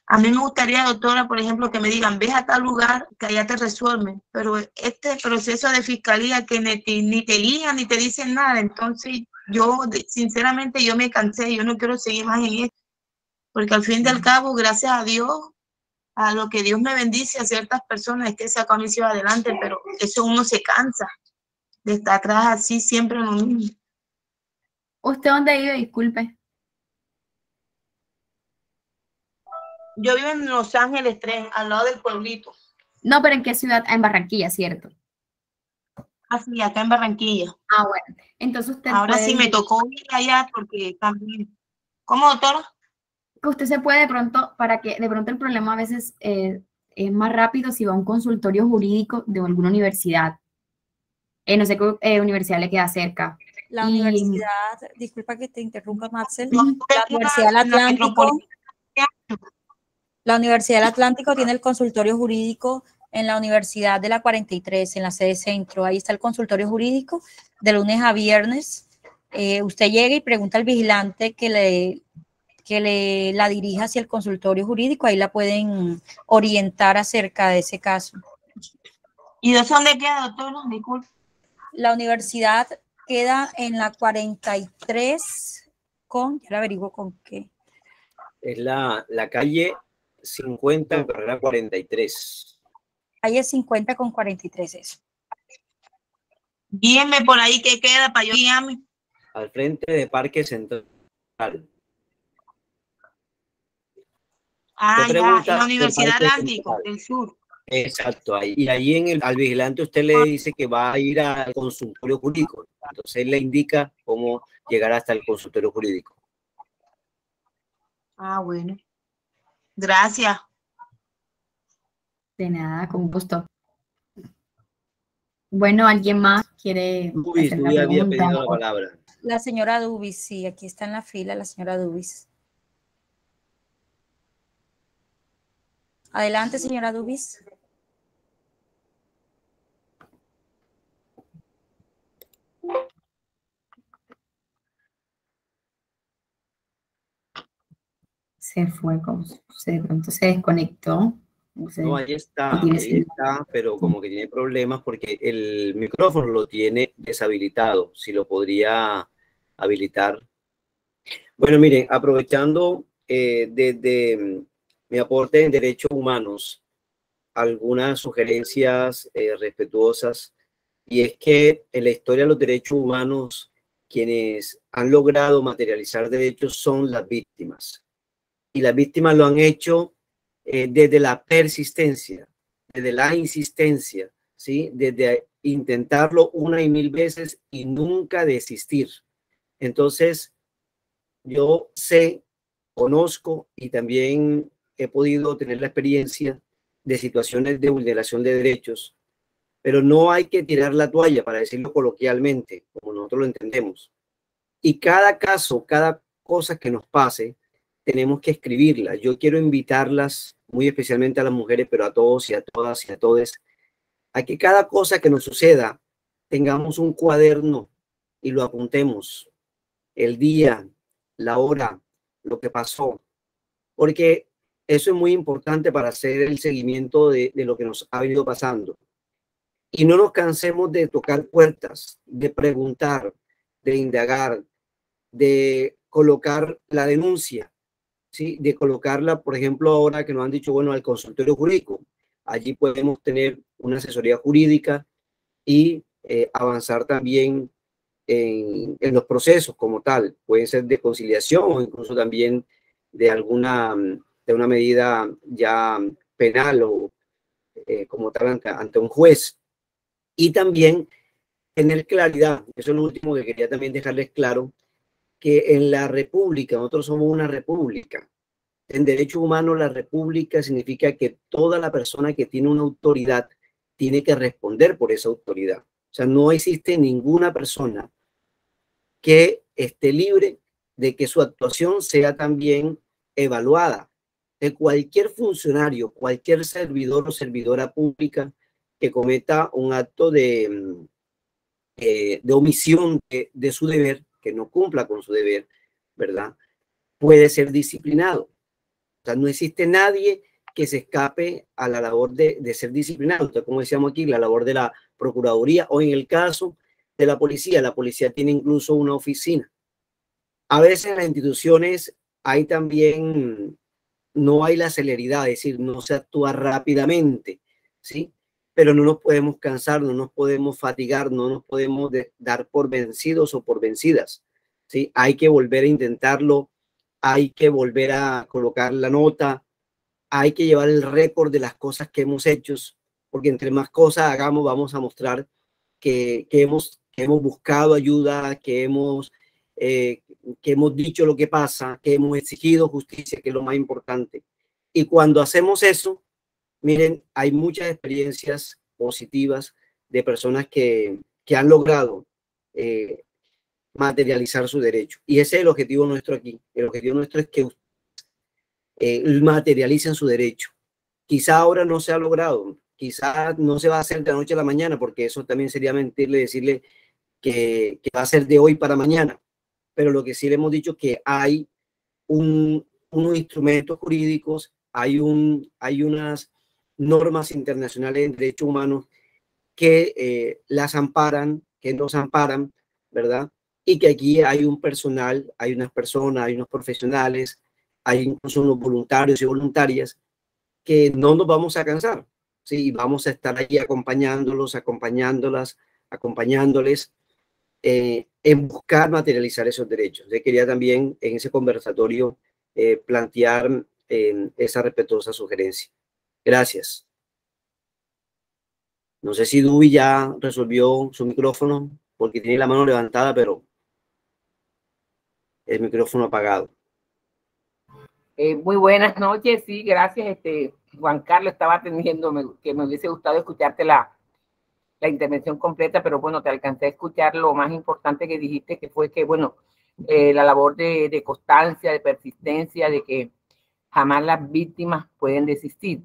A mí me gustaría, doctora, por ejemplo, que me digan, ves a tal lugar que allá te resuelven, pero este proceso de fiscalía que ni te guían ni te dicen nada, entonces yo, sinceramente, yo me cansé, yo no quiero seguir más en esto, porque al fin y al cabo, gracias a Dios, a lo que Dios me bendice a ciertas personas, es que sacó a mis hijos adelante, pero eso uno se cansa de estar atrás así siempre lo mismo. ¿Usted dónde vive? Disculpe. Yo vivo en Los Ángeles 3, al lado del pueblito. No, pero ¿en qué ciudad? En Barranquilla, ¿cierto? Así, acá en Barranquilla. Ah, bueno. Entonces usted ahora puede sí me ir. tocó ir allá porque también. ¿Cómo, doctora? Que usted se puede de pronto, para que de pronto el problema a veces es más rápido si va a un consultorio jurídico de alguna universidad. No sé qué universidad le queda cerca. La universidad, disculpa que te interrumpa, Marcel, la Universidad del Atlántico. La Universidad del Atlántico tiene el consultorio jurídico en la Universidad de la 43, en la sede centro. Ahí está el consultorio jurídico de lunes a viernes. Usted llega y pregunta al vigilante que la dirija hacia el consultorio jurídico. Ahí la pueden orientar acerca de ese caso. ¿Y de dónde queda, doctora? Disculpe. La universidad queda en la 43 ya le averiguo con qué. Es la calle 50, carrera 43. Calle 50 con 43 eso. Guíenme por ahí que queda para yo guiarme. Al frente de Parque Central. Ah, ya, en la Universidad Atlántico del Sur. Exacto, ahí. Y ahí al vigilante usted le dice que va a ir al consultorio jurídico. Entonces él le indica cómo llegar hasta el consultorio jurídico. Ah, bueno. Gracias. De nada, con gusto. Bueno, ¿alguien más quiere Dubis, hacer tú la ya había pregunta? pedido la palabra. La señora Dubis, sí, aquí está en la fila la señora Dubis. Adelante, señora Dubis. Se fue, de pronto se desconectó. No, ahí está, pero como que tiene problemas porque el micrófono lo tiene deshabilitado. Si lo podría habilitar. Bueno, miren, aprovechando desde mi aporte en derechos humanos, algunas sugerencias respetuosas, y es que en la historia de los derechos humanos, quienes han logrado materializar derechos son las víctimas. Y las víctimas lo han hecho desde la persistencia, desde la insistencia, ¿sí? Desde intentarlo una y mil veces y nunca desistir. Entonces, yo sé, conozco y también he podido tener la experiencia de situaciones de vulneración de derechos, pero no hay que tirar la toalla, para decirlo coloquialmente, como nosotros lo entendemos. Y cada caso, cada cosa que nos pase, tenemos que escribirla. Yo quiero invitarlas, muy especialmente a las mujeres, pero a todos y a todas y a todos, a que cada cosa que nos suceda, tengamos un cuaderno y lo apuntemos. El día, la hora, lo que pasó. Porque eso es muy importante para hacer el seguimiento de lo que nos ha venido pasando. Y no nos cansemos de tocar puertas, de preguntar, de indagar, de colocar la denuncia, ¿sí? De colocarla, por ejemplo, ahora que nos han dicho, bueno, al consultorio jurídico. Allí podemos tener una asesoría jurídica y avanzar también en los procesos como tal. Pueden ser de conciliación o incluso también de una medida ya penal o como tal ante un juez. Y también tener claridad, eso es lo último que quería también dejarles claro, que en la república, nosotros somos una república. En derecho humano, la república significa que toda la persona que tiene una autoridad tiene que responder por esa autoridad. O sea, no existe ninguna persona que esté libre de que su actuación sea también evaluada. De cualquier funcionario, cualquier servidor o servidora pública que cometa un acto de omisión de su deber, que no cumpla con su deber, ¿verdad? Puede ser disciplinado. O sea, no existe nadie que se escape a la labor de ser disciplinado. Entonces, como decíamos aquí, la labor de la Procuraduría o en el caso de la policía tiene incluso una oficina. A veces en las instituciones hay también, no hay la celeridad, es decir, no se actúa rápidamente, ¿sí? Pero no nos podemos cansar, no nos podemos fatigar, no nos podemos dar por vencidos o por vencidas, ¿sí? Hay que volver a intentarlo, hay que volver a colocar la nota, hay que llevar el récord de las cosas que hemos hecho, porque entre más cosas hagamos vamos a mostrar que hemos buscado ayuda, que hemos dicho lo que pasa, que hemos exigido justicia, que es lo más importante. Y cuando hacemos eso, miren, hay muchas experiencias positivas de personas que han logrado materializar su derecho. Y ese es el objetivo nuestro aquí. El objetivo nuestro es que materialicen su derecho. Quizá ahora no se ha logrado, quizá no se va a hacer de la noche a la mañana, porque eso también sería mentirle, decirle que va a ser de hoy para mañana. Pero lo que sí le hemos dicho es que hay unos instrumentos jurídicos, hay unas normas internacionales en derechos humanos que las amparan, que nos amparan, ¿verdad? Y que aquí hay un personal, hay unas personas, hay unos profesionales, hay incluso unos voluntarios y voluntarias que no nos vamos a cansar, ¿sí? Vamos a estar allí acompañándolos, acompañándolas, acompañándoles en buscar materializar esos derechos. Yo quería también en ese conversatorio plantear esa respetuosa sugerencia. Gracias. No sé si Dubi ya resolvió su micrófono, porque tiene la mano levantada, pero el micrófono apagado. Muy buenas noches, sí, gracias. Juan Carlos, estaba atendiendo, que me hubiese gustado escucharte la intervención completa, pero bueno, te alcancé a escuchar lo más importante que dijiste, que fue que, bueno, la labor de constancia, de persistencia, de que jamás las víctimas pueden desistir.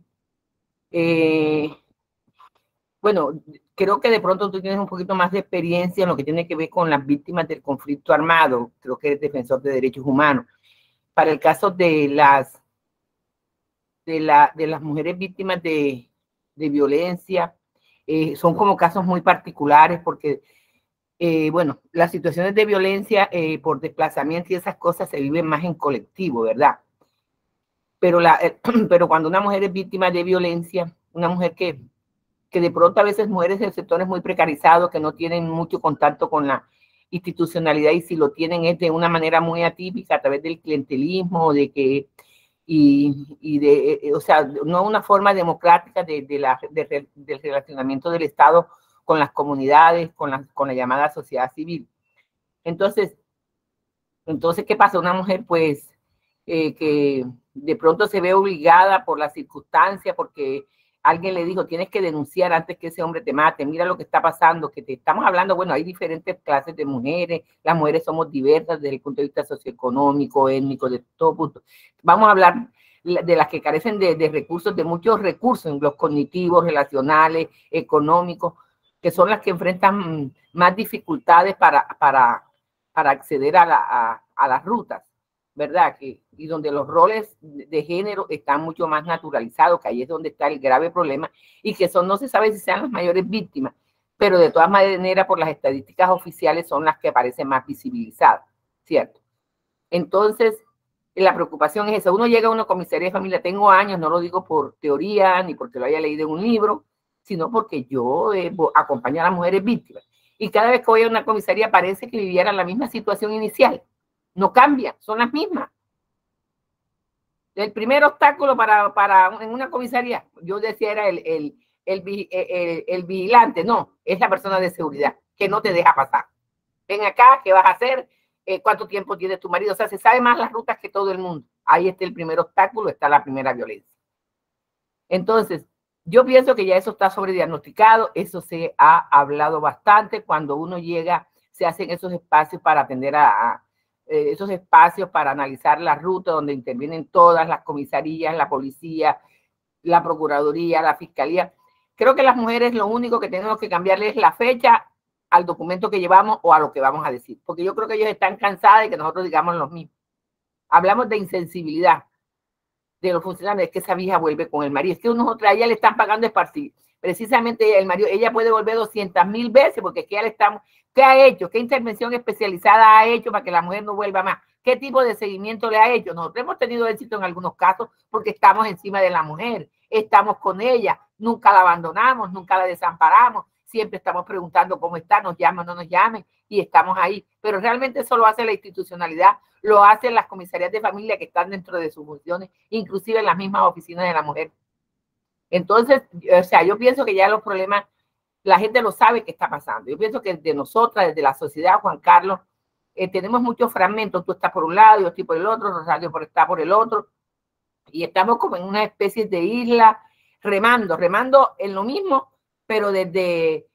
Bueno, creo que de pronto tú tienes un poquito más de experiencia en lo que tiene que ver con las víctimas del conflicto armado. Creo que eres defensor de derechos humanos. Para el caso de las mujeres víctimas de violencia, son como casos muy particulares porque, bueno, las situaciones de violencia por desplazamiento y esas cosas se viven más en colectivo, ¿verdad? Pero cuando una mujer es víctima de violencia, una mujer que de pronto a veces mujeres en sectores muy precarizados que no tienen mucho contacto con la institucionalidad y si lo tienen es de una manera muy atípica a través del clientelismo, o sea, no una forma democrática del relacionamiento del Estado con las comunidades, con la llamada sociedad civil. Entonces, ¿qué pasa? Una mujer, pues, que de pronto se ve obligada por la circunstancia, porque alguien le dijo, tienes que denunciar antes que ese hombre te mate, mira lo que está pasando, que te estamos hablando, bueno, hay diferentes clases de mujeres, las mujeres somos diversas desde el punto de vista socioeconómico, étnico, de todo punto. Vamos a hablar de las que carecen de recursos, de muchos recursos, los cognitivos, relacionales, económicos, que son las que enfrentan más dificultades para acceder a las rutas, ¿verdad? Y donde los roles de género están mucho más naturalizados, que ahí es donde está el grave problema, y que no se sabe si sean las mayores víctimas, pero de todas maneras por las estadísticas oficiales son las que aparecen más visibilizadas, ¿cierto? Entonces, la preocupación es esa. Uno llega a una comisaría de familia, tengo años, no lo digo por teoría, ni porque lo haya leído en un libro, sino porque yo acompaño a las mujeres víctimas. Y cada vez que voy a una comisaría parece que vivieran la misma situación inicial. No cambia, son las mismas. El primer obstáculo en una comisaría, yo decía, era el vigilante, no, es la persona de seguridad que no te deja pasar. Ven acá, ¿qué vas a hacer? ¿Cuánto tiempo tiene tu marido? O sea, se sabe más las rutas que todo el mundo. Ahí está el primer obstáculo, está la primera violencia. Entonces, yo pienso que ya eso está sobrediagnosticado, eso se ha hablado bastante. Cuando uno llega, se hacen esos espacios para atender esos espacios para analizar la ruta donde intervienen todas las comisarías, la policía, la procuraduría, la fiscalía. Creo que las mujeres lo único que tenemos que cambiarle es la fecha al documento que llevamos o a lo que vamos a decir, porque yo creo que ellos están cansados de que nosotros digamos lo mismo. Hablamos de insensibilidad de los funcionarios, es que esa vieja vuelve con el marido, es que nosotros a ella le están pagando esparcir. Precisamente el marido, ella puede volver 200.000 veces porque es que ya le estamos, ¿qué ha hecho? ¿Qué intervención especializada ha hecho para que la mujer no vuelva más? ¿Qué tipo de seguimiento le ha hecho? Nosotros hemos tenido éxito en algunos casos porque estamos encima de la mujer, estamos con ella, nunca la abandonamos, nunca la desamparamos, siempre estamos preguntando cómo está, nos llaman, no nos llamen, y estamos ahí. Pero realmente eso lo hace la institucionalidad, lo hacen las comisarías de familia que están dentro de sus funciones, inclusive en las mismas oficinas de la mujer. Entonces, o sea, yo pienso que ya los problemas, la gente lo sabe que está pasando. Yo pienso que desde nosotras, desde la sociedad, Juan Carlos, tenemos muchos fragmentos. Tú estás por un lado, yo estoy por el otro, Rosario está por el otro, y estamos como en una especie de isla, remando en lo mismo, pero desde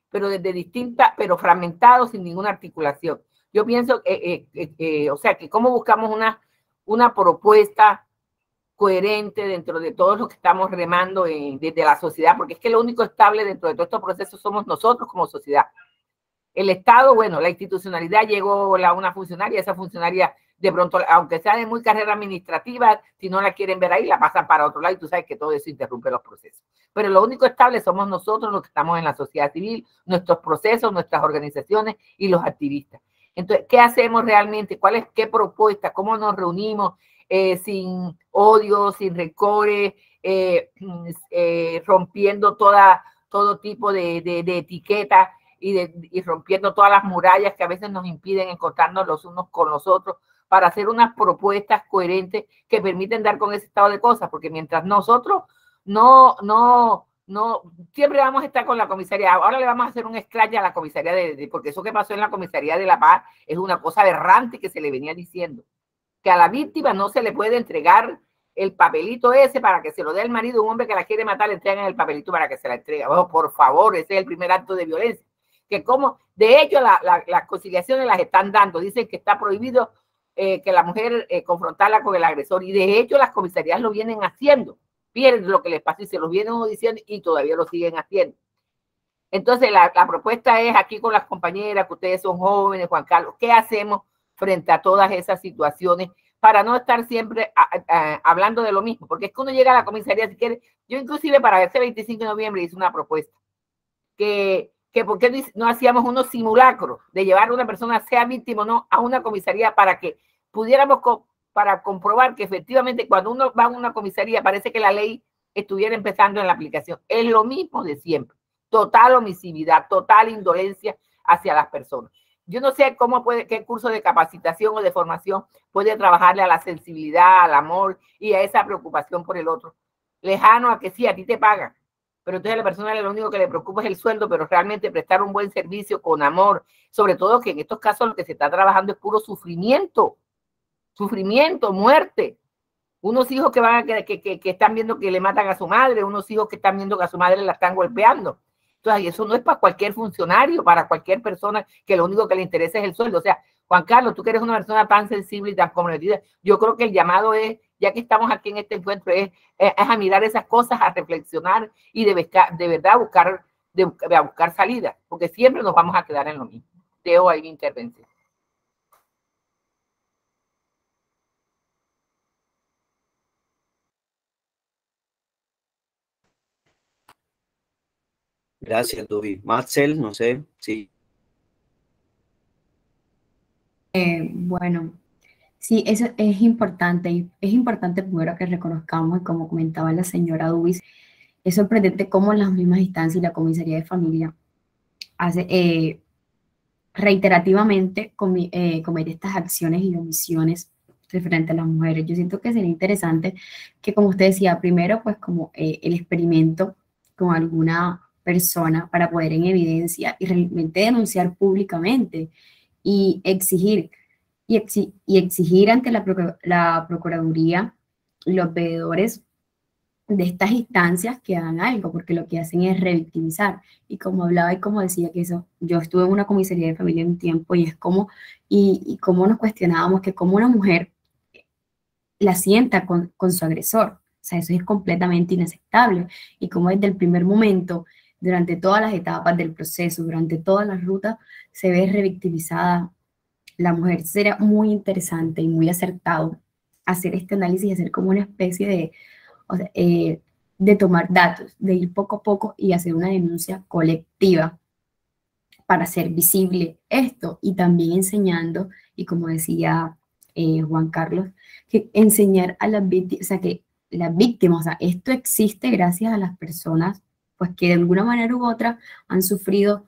distintas, pero fragmentados, sin ninguna articulación. Yo pienso, o sea, que cómo buscamos una propuesta coherente dentro de todos los que estamos remando desde la sociedad, porque es que lo único estable dentro de todos estos procesos somos nosotros como sociedad. El Estado, bueno, la institucionalidad, llegó una funcionaria, esa funcionaria de pronto, aunque sea de muy carrera administrativa, si no la quieren ver ahí, la pasan para otro lado y tú sabes que todo eso interrumpe los procesos. Pero lo único estable somos nosotros los que estamos en la sociedad civil, nuestros procesos, nuestras organizaciones y los activistas. Entonces, ¿qué hacemos realmente? ¿Qué propuesta? ¿Cómo nos reunimos sin odio, sin rencores, rompiendo todo tipo de etiquetas y rompiendo todas las murallas que a veces nos impiden encontrarnos los unos con los otros, para hacer unas propuestas coherentes que permiten dar con ese estado de cosas? Porque mientras nosotros no, siempre vamos a estar con la comisaría. Ahora le vamos a hacer un scratch a la comisaría porque eso que pasó en la comisaría de La Paz es una cosa aberrante que se le venía diciendo, que a la víctima no se le puede entregar el papelito ese para que se lo dé el marido. Un hombre que la quiere matar, le entregan el papelito para que se la entregue. Bueno, por favor, ese es el primer acto de violencia. Que como, de hecho, las conciliaciones las están dando. Dicen que está prohibido que la mujer confrontarla con el agresor, y de hecho las comisarías lo vienen haciendo. Pierden lo que les pasa y se los vienen diciendo y todavía lo siguen haciendo. Entonces la propuesta es aquí con las compañeras, que ustedes son jóvenes, Juan Carlos, ¿qué hacemos frente a todas esas situaciones para no estar siempre hablando de lo mismo? Porque es que uno llega a la comisaría, si quiere, yo inclusive para ese 25 de noviembre hice una propuesta que por qué no hacíamos unos simulacros de llevar a una persona, sea víctima o no, a una comisaría, para que pudiéramos para comprobar que efectivamente cuando uno va a una comisaría parece que la ley estuviera empezando en la aplicación. Es lo mismo de siempre, total omisividad, total indolencia hacia las personas. Yo no sé qué curso de capacitación o de formación puede trabajarle a la sensibilidad, al amor y a esa preocupación por el otro, lejano a que sí, a ti te pagan, pero entonces a la persona lo único que le preocupa es el sueldo, pero realmente prestar un buen servicio con amor, sobre todo que en estos casos lo que se está trabajando es puro sufrimiento, muerte. Unos hijos que están viendo que le matan a su madre, unos hijos que están viendo que a su madre la están golpeando. Entonces, eso no es para cualquier funcionario, para cualquier persona que lo único que le interesa es el sueldo. O sea, Juan Carlos, tú que eres una persona tan sensible y tan comprometida, yo creo que el llamado es, ya que estamos aquí en este encuentro, es a mirar esas cosas, a reflexionar y de verdad a buscar salida, porque siempre nos vamos a quedar en lo mismo. Dejo ahí mi intervención. Gracias, Dubi. Marcel, no sé, sí. Bueno, sí, eso es importante. Es importante primero que reconozcamos, y como comentaba la señora Dubis, es sorprendente cómo las mismas instancias y la comisaría de familia hace reiterativamente comete estas acciones y omisiones referente a las mujeres. Yo siento que sería interesante que, como usted decía, primero, pues como el experimento con alguna persona para poner en evidencia y realmente denunciar públicamente y exigir ante la Procuraduría y los veedores de estas instancias que hagan algo, porque lo que hacen es revictimizar. Y como hablaba y como decía que eso, yo estuve en una comisaría de familia un tiempo y es como, y como nos cuestionábamos que como una mujer la sienta con su agresor. O sea, eso es completamente inaceptable. Y como desde el primer momento, durante todas las etapas del proceso, durante todas las rutas, se ve revictimizada la mujer. Sería muy interesante y muy acertado hacer este análisis y hacer como una especie de, o sea, de tomar datos, de ir poco a poco y hacer una denuncia colectiva para hacer visible esto y también enseñando, y como decía Juan Carlos, que enseñar a las víctimas, o sea, que las víctimas, o sea, esto existe gracias a las personas pues que de alguna manera u otra han sufrido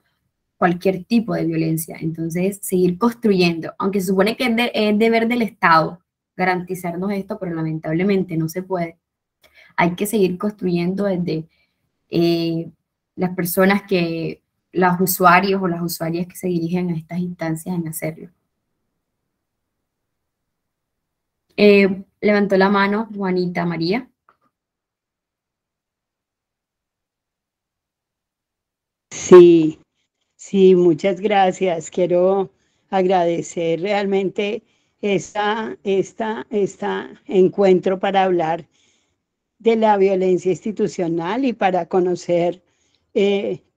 cualquier tipo de violencia. Entonces, seguir construyendo, aunque se supone que es deber del Estado garantizarnos esto, pero lamentablemente no se puede. Hay que seguir construyendo desde las personas que, los usuarios o las usuarias que se dirigen a estas instancias en hacerlo. Levantó la mano Juanita María. Sí, sí, muchas gracias. Quiero agradecer realmente este encuentro para hablar de la violencia institucional y para conocer,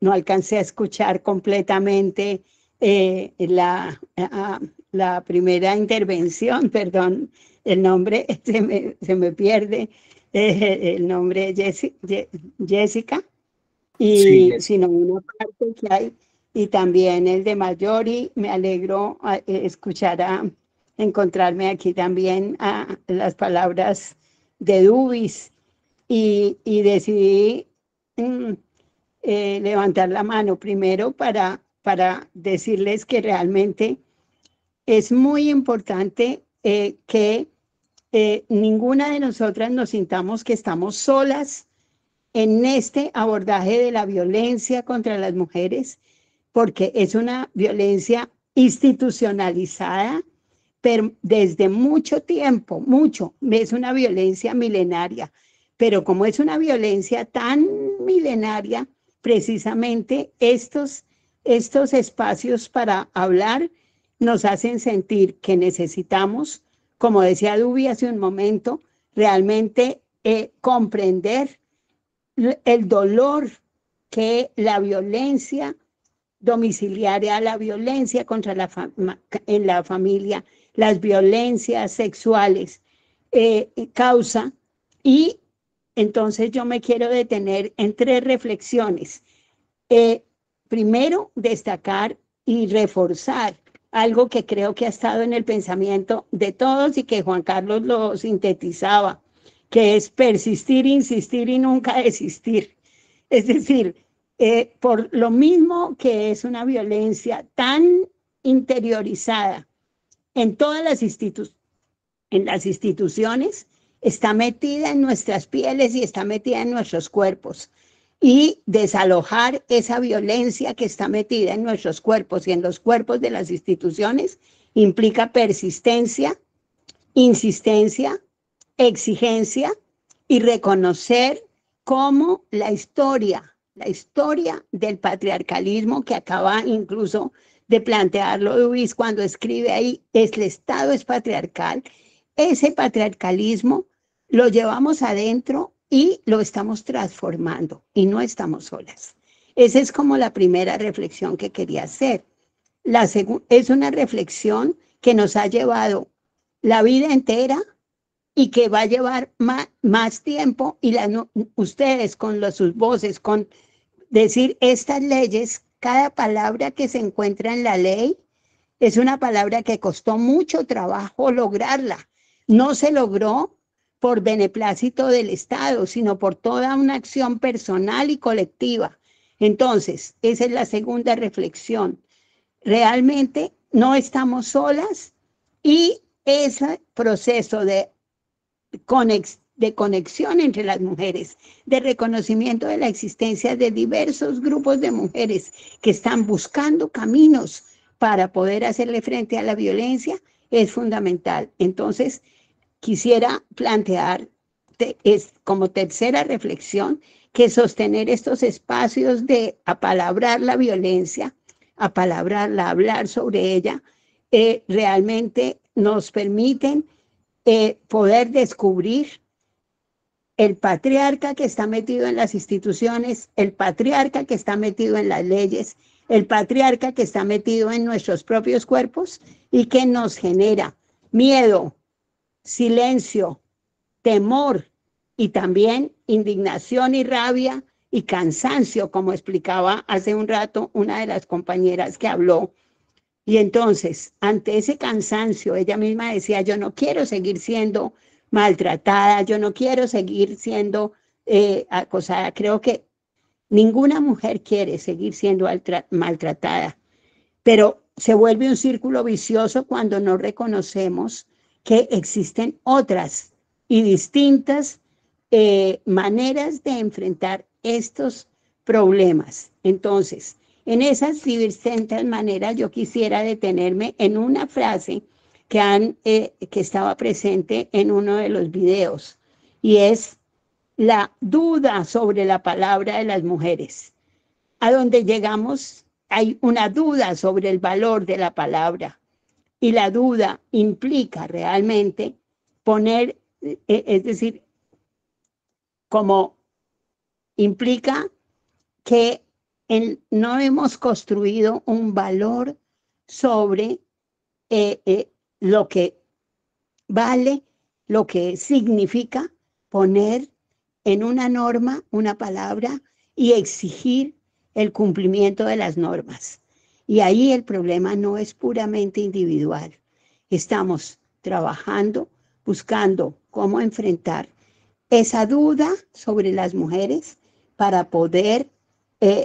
no alcancé a escuchar completamente la primera intervención, perdón, el nombre se me pierde, el nombre Jessica, y Sí, sino una parte que hay, y también el de Mayori. Me alegro encontrarme aquí también a las palabras de Dubis, y decidí levantar la mano primero para decirles que realmente es muy importante que ninguna de nosotras nos sintamos que estamos solas en este abordaje de la violencia contra las mujeres, porque es una violencia institucionalizada, pero desde mucho tiempo, es una violencia milenaria, pero como es una violencia tan milenaria, precisamente estos espacios para hablar nos hacen sentir que necesitamos, como decía Dubi hace un momento, realmente comprender el dolor que la violencia domiciliaria, la violencia contra en la familia, las violencias sexuales causa. Y entonces yo me quiero detener en 3 reflexiones. Primero, destacar y reforzar algo que creo que ha estado en el pensamiento de todos y que Juan Carlos lo sintetizaba, que es persistir, insistir y nunca desistir. Es decir, por lo mismo que es una violencia tan interiorizada en todas las instituciones, está metida en nuestras pieles y está metida en nuestros cuerpos. Y desalojar esa violencia que está metida en nuestros cuerpos y en los cuerpos de las instituciones implica persistencia, insistencia, exigencia y reconocer cómo la historia del patriarcalismo, que acaba incluso de plantearlo Luis cuando escribe ahí, el Estado es patriarcal, ese patriarcalismo lo llevamos adentro y lo estamos transformando y no estamos solas. Esa es como la primera reflexión que quería hacer. La segunda es una reflexión que nos ha llevado la vida entera y que va a llevar más tiempo, y ustedes con sus voces, con decir estas leyes, cada palabra que se encuentra en la ley es una palabra que costó mucho trabajo lograrla. No se logró por beneplácito del Estado, sino por toda una acción personal y colectiva. Entonces, esa es la segunda reflexión. Realmente no estamos solas, y ese proceso de de conexión entre las mujeres, de reconocimiento de la existencia de diversos grupos de mujeres que están buscando caminos para poder hacerle frente a la violencia, es fundamental. Entonces, quisiera plantear como tercera reflexión que sostener estos espacios de apalabrar la violencia, apalabrarla, hablar sobre ella, realmente nos permiten poder descubrir el patriarca que está metido en las instituciones, el patriarca que está metido en las leyes, el patriarca que está metido en nuestros propios cuerpos y que nos genera miedo, silencio, temor y también indignación y rabia y cansancio, como explicaba hace un rato una de las compañeras que habló. Y entonces, ante ese cansancio, ella misma decía, yo no quiero seguir siendo maltratada, yo no quiero seguir siendo acosada. Creo que ninguna mujer quiere seguir siendo maltratada, pero se vuelve un círculo vicioso cuando no reconocemos que existen otras y distintas maneras de enfrentar estos problemas. Entonces, en esas distintas maneras yo quisiera detenerme en una frase que estaba presente en uno de los videos, y es la duda sobre la palabra de las mujeres. A donde llegamos hay una duda sobre el valor de la palabra, y la duda implica realmente poner, es decir, como implica que no hemos construido un valor sobre lo que vale, lo que significa poner en una norma una palabra y exigir el cumplimiento de las normas. Y ahí el problema no es puramente individual. Estamos trabajando, buscando cómo enfrentar esa duda sobre las mujeres para poder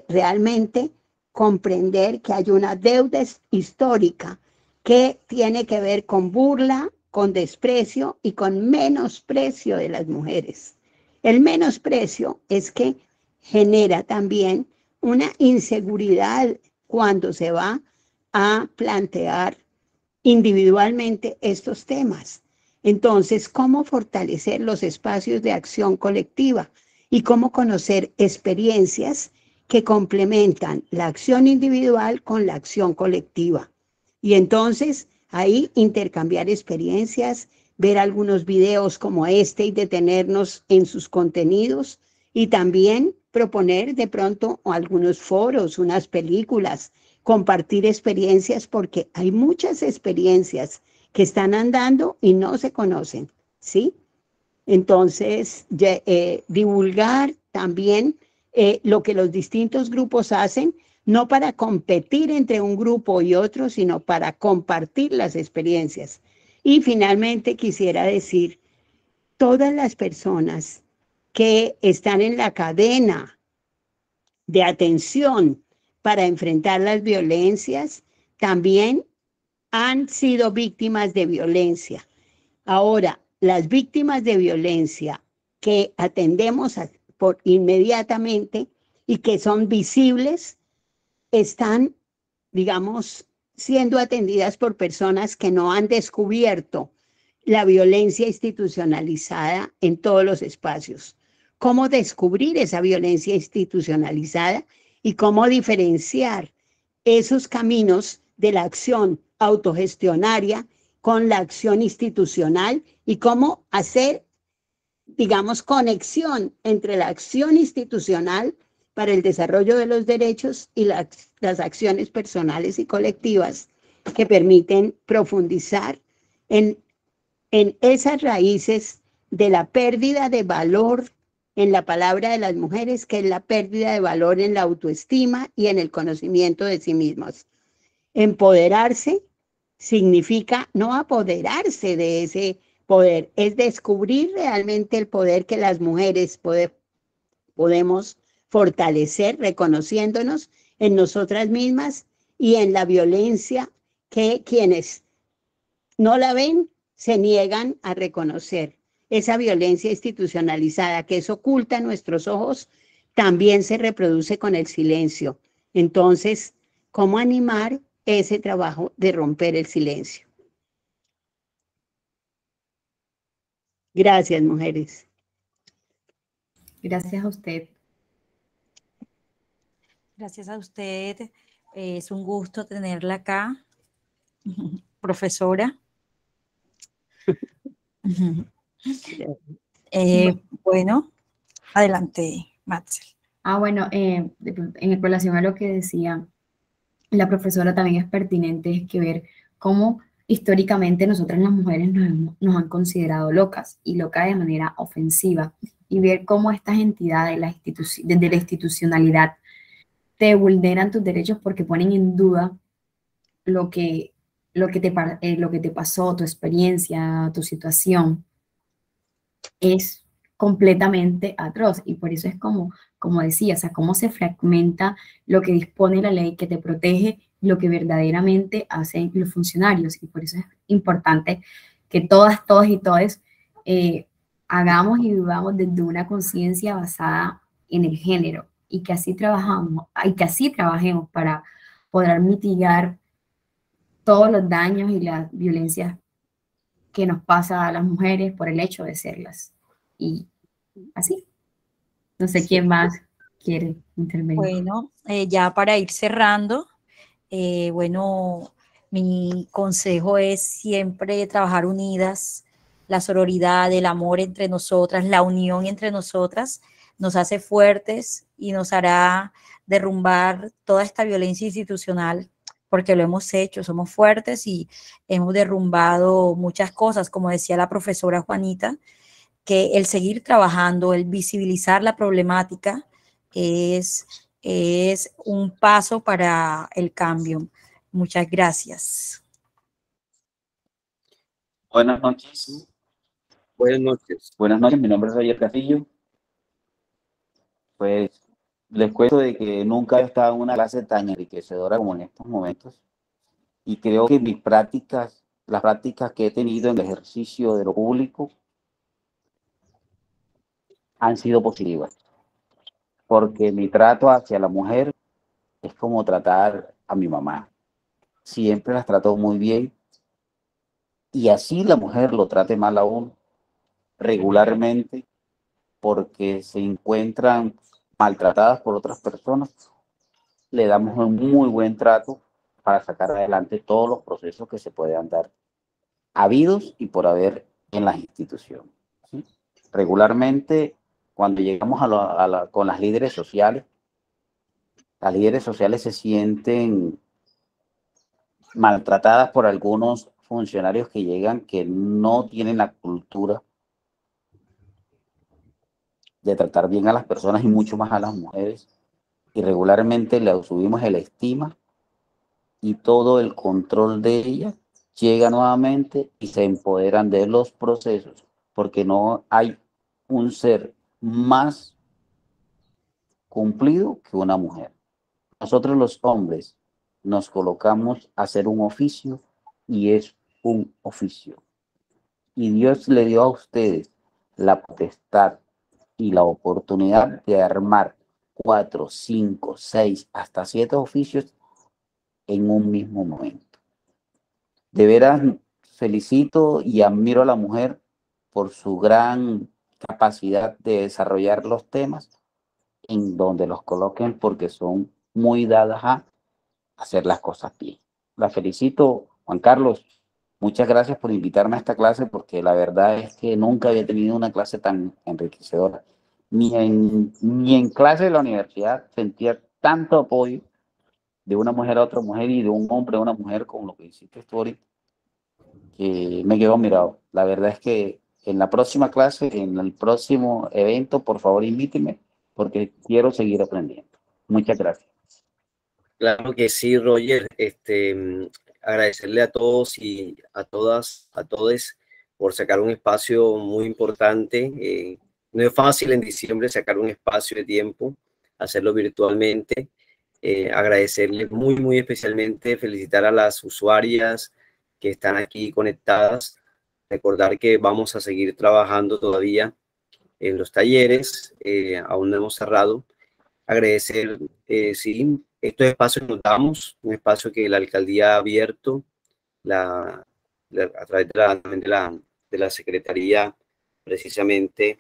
realmente comprender que hay una deuda histórica que tiene que ver con burla, con desprecio y con menosprecio de las mujeres. El menosprecio es que genera también una inseguridad cuando se va a plantear individualmente estos temas. Entonces, ¿cómo fortalecer los espacios de acción colectiva y cómo conocer experiencias que complementan la acción individual con la acción colectiva? Y entonces ahí intercambiar experiencias, ver algunos videos como este y detenernos en sus contenidos, y también proponer de pronto algunos foros, unas películas, compartir experiencias, porque hay muchas experiencias que están andando y no se conocen, ¿sí? Entonces, divulgar también lo que los distintos grupos hacen, no para competir entre un grupo y otro, sino para compartir las experiencias. Y finalmente quisiera decir, todas las personas que están en la cadena de atención para enfrentar las violencias, también han sido víctimas de violencia. Ahora, las víctimas de violencia que atendemos inmediatamente y que son visibles, están, digamos, siendo atendidas por personas que no han descubierto la violencia institucionalizada en todos los espacios. ¿Cómo descubrir esa violencia institucionalizada y cómo diferenciar esos caminos de la acción autogestionaria con la acción institucional y cómo hacer, digamos, conexión entre la acción institucional para el desarrollo de los derechos y las acciones personales y colectivas que permiten profundizar en esas raíces de la pérdida de valor en la palabra de las mujeres, que es la pérdida de valor en la autoestima y en el conocimiento de sí mismas. Empoderarse significa no apoderarse de ese poder, es descubrir realmente el poder que las mujeres podemos fortalecer, reconociéndonos en nosotras mismas y en la violencia que quienes no la ven se niegan a reconocer. esa violencia institucionalizada que es oculta a nuestros ojos, también se reproduce con el silencio. Entonces, ¿cómo animar ese trabajo de romper el silencio? Gracias, mujeres. Gracias a usted. Gracias a usted. Es un gusto tenerla acá, profesora. Bueno, adelante, Matzel. Bueno, en relación a lo que decía la profesora, también es pertinente que ver cómo históricamente nosotras las mujeres nos han considerado locas y locas de manera ofensiva, y ver cómo estas entidades desde la institucionalidad te vulneran tus derechos porque ponen en duda lo que te pasó, tu experiencia, tu situación, es completamente atroz. Y por eso es como decía, o sea, cómo se fragmenta lo que dispone la ley que te protege, lo que verdaderamente hacen los funcionarios. Y por eso es importante que todas y todos hagamos y vivamos desde una conciencia basada en el género, y que así trabajemos para poder mitigar todos los daños y las violencias que nos pasa a las mujeres por el hecho de serlas. Y así. No sé quién más quiere intervenir. Bueno, ya para ir cerrando, bueno, mi consejo es siempre trabajar unidas. La sororidad, el amor entre nosotras, la unión entre nosotras nos hace fuertes y nos hará derrumbar toda esta violencia institucional, porque lo hemos hecho, somos fuertes y hemos derrumbado muchas cosas, como decía la profesora Juanita, que el seguir trabajando, el visibilizar la problemática es un paso para el cambio. Muchas gracias. Buenas noches. Buenas noches. Buenas noches, mi nombre es Roger Castillo. Pues les cuento de que nunca he estado en una clase tan enriquecedora como en estos momentos, y creo que mis prácticas, las prácticas que he tenido en el ejercicio de lo público, han sido positivas, porque mi trato hacia la mujer es como tratar a mi mamá. Siempre las trató muy bien, y así la mujer lo trate mal aún, regularmente, porque se encuentran maltratadas por otras personas, le damos un muy buen trato para sacar adelante todos los procesos que se puedan dar, habidos y por haber en las instituciones, ¿sí? Regularmente, cuando llegamos con las líderes sociales se sienten maltratadas por algunos funcionarios que llegan, que no tienen la cultura de tratar bien a las personas y mucho más a las mujeres, y regularmente le subimos el estima y todo el control de ella llega nuevamente y se empoderan de los procesos, porque no hay un ser más cumplido que una mujer. Nosotros los hombres nos colocamos a hacer un oficio, y es un oficio. Y Dios le dio a ustedes la potestad y la oportunidad de armar 4, 5, 6, hasta 7 oficios en un mismo momento. De veras, felicito y admiro a la mujer por su gran capacidad de desarrollar los temas en donde los coloquen, porque son muy dadas a hacer las cosas bien. La felicito, Juan Carlos. Muchas gracias por invitarme a esta clase, porque la verdad es que nunca había tenido una clase tan enriquecedora. Ni en clase de la universidad sentía tanto apoyo de una mujer a otra mujer y de un hombre a una mujer, con lo que hiciste tú ahorita, que me quedo mirado. La verdad es que en la próxima clase, en el próximo evento, por favor invíteme, porque quiero seguir aprendiendo. Muchas gracias. Claro que sí, Roger. Agradecerle a todos y a todas, a todos, por sacar un espacio muy importante. No es fácil en diciembre sacar un espacio de tiempo, hacerlo virtualmente. Agradecerle muy especialmente, felicitar a las usuarias que están aquí conectadas, Recordar que vamos a seguir trabajando todavía en los talleres, aún no hemos cerrado. Agradecer, sí, estos espacios que nos damos, un espacio que la alcaldía ha abierto a través de la Secretaría, precisamente,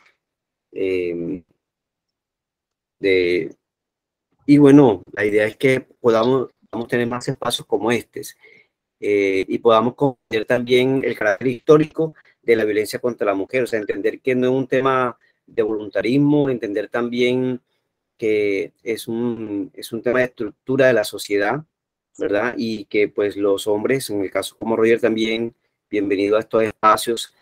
y bueno, la idea es que podamos tener más espacios como estos y podamos comprender también el carácter histórico de la violencia contra la mujer, o sea, entender que no es un tema de voluntarismo, entender también que es un tema de estructura de la sociedad, ¿verdad? Y que pues los hombres, en el caso como Roger también, bienvenido a estos espacios,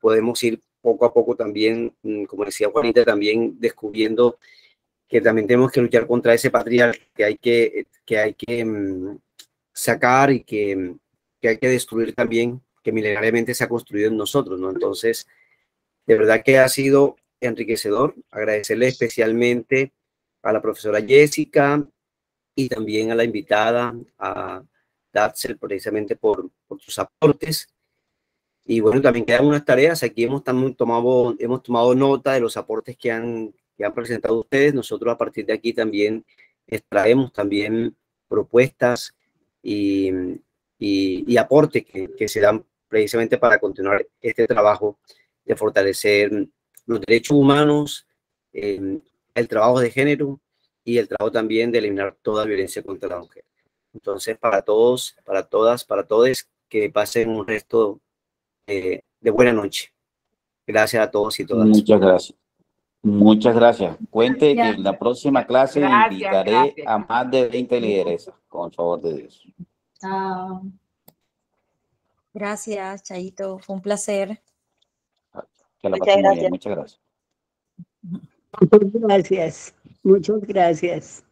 podemos ir poco a poco también, como decía Juanita, también descubriendo que también tenemos que luchar contra ese patriarca que hay que sacar y que hay que destruir también, que milenariamente se ha construido en nosotros, ¿no? Entonces, de verdad que ha sido enriquecedor. Agradecerle especialmente a la profesora Jessica y también a la invitada, a Datzel, precisamente por sus aportes. Y bueno, también quedan unas tareas. Aquí hemos tomado nota de los aportes que han presentado ustedes. Nosotros a partir de aquí también extraemos también propuestas y aportes que se dan precisamente para continuar este trabajo de fortalecer los derechos humanos, el trabajo de género y el trabajo también de eliminar toda violencia contra la mujer. Entonces, para todos, para todas, para todos, que pasen un resto de buena noche. Gracias a todos y todas. Muchas gracias. Muchas gracias. Cuente que en la próxima clase invitaré a más de 20 lideresas, con el favor de Dios. Chao. Gracias, Chaito. Fue un placer. Que la pasen muy bien. Muchas gracias. Muchas gracias. Muchas gracias.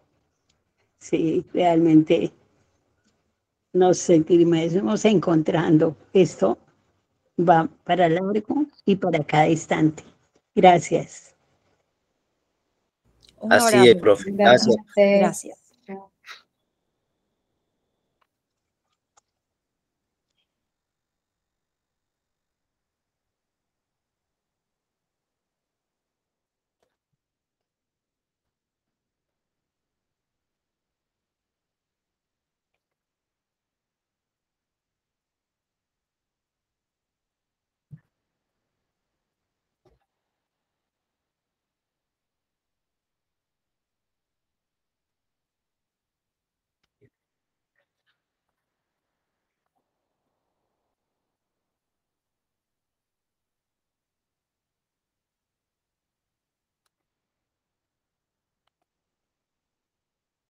Sí, realmente nos seguimos encontrando. Esto va para largo y para cada instante. Gracias. Así es, profe. Gracias. Gracias.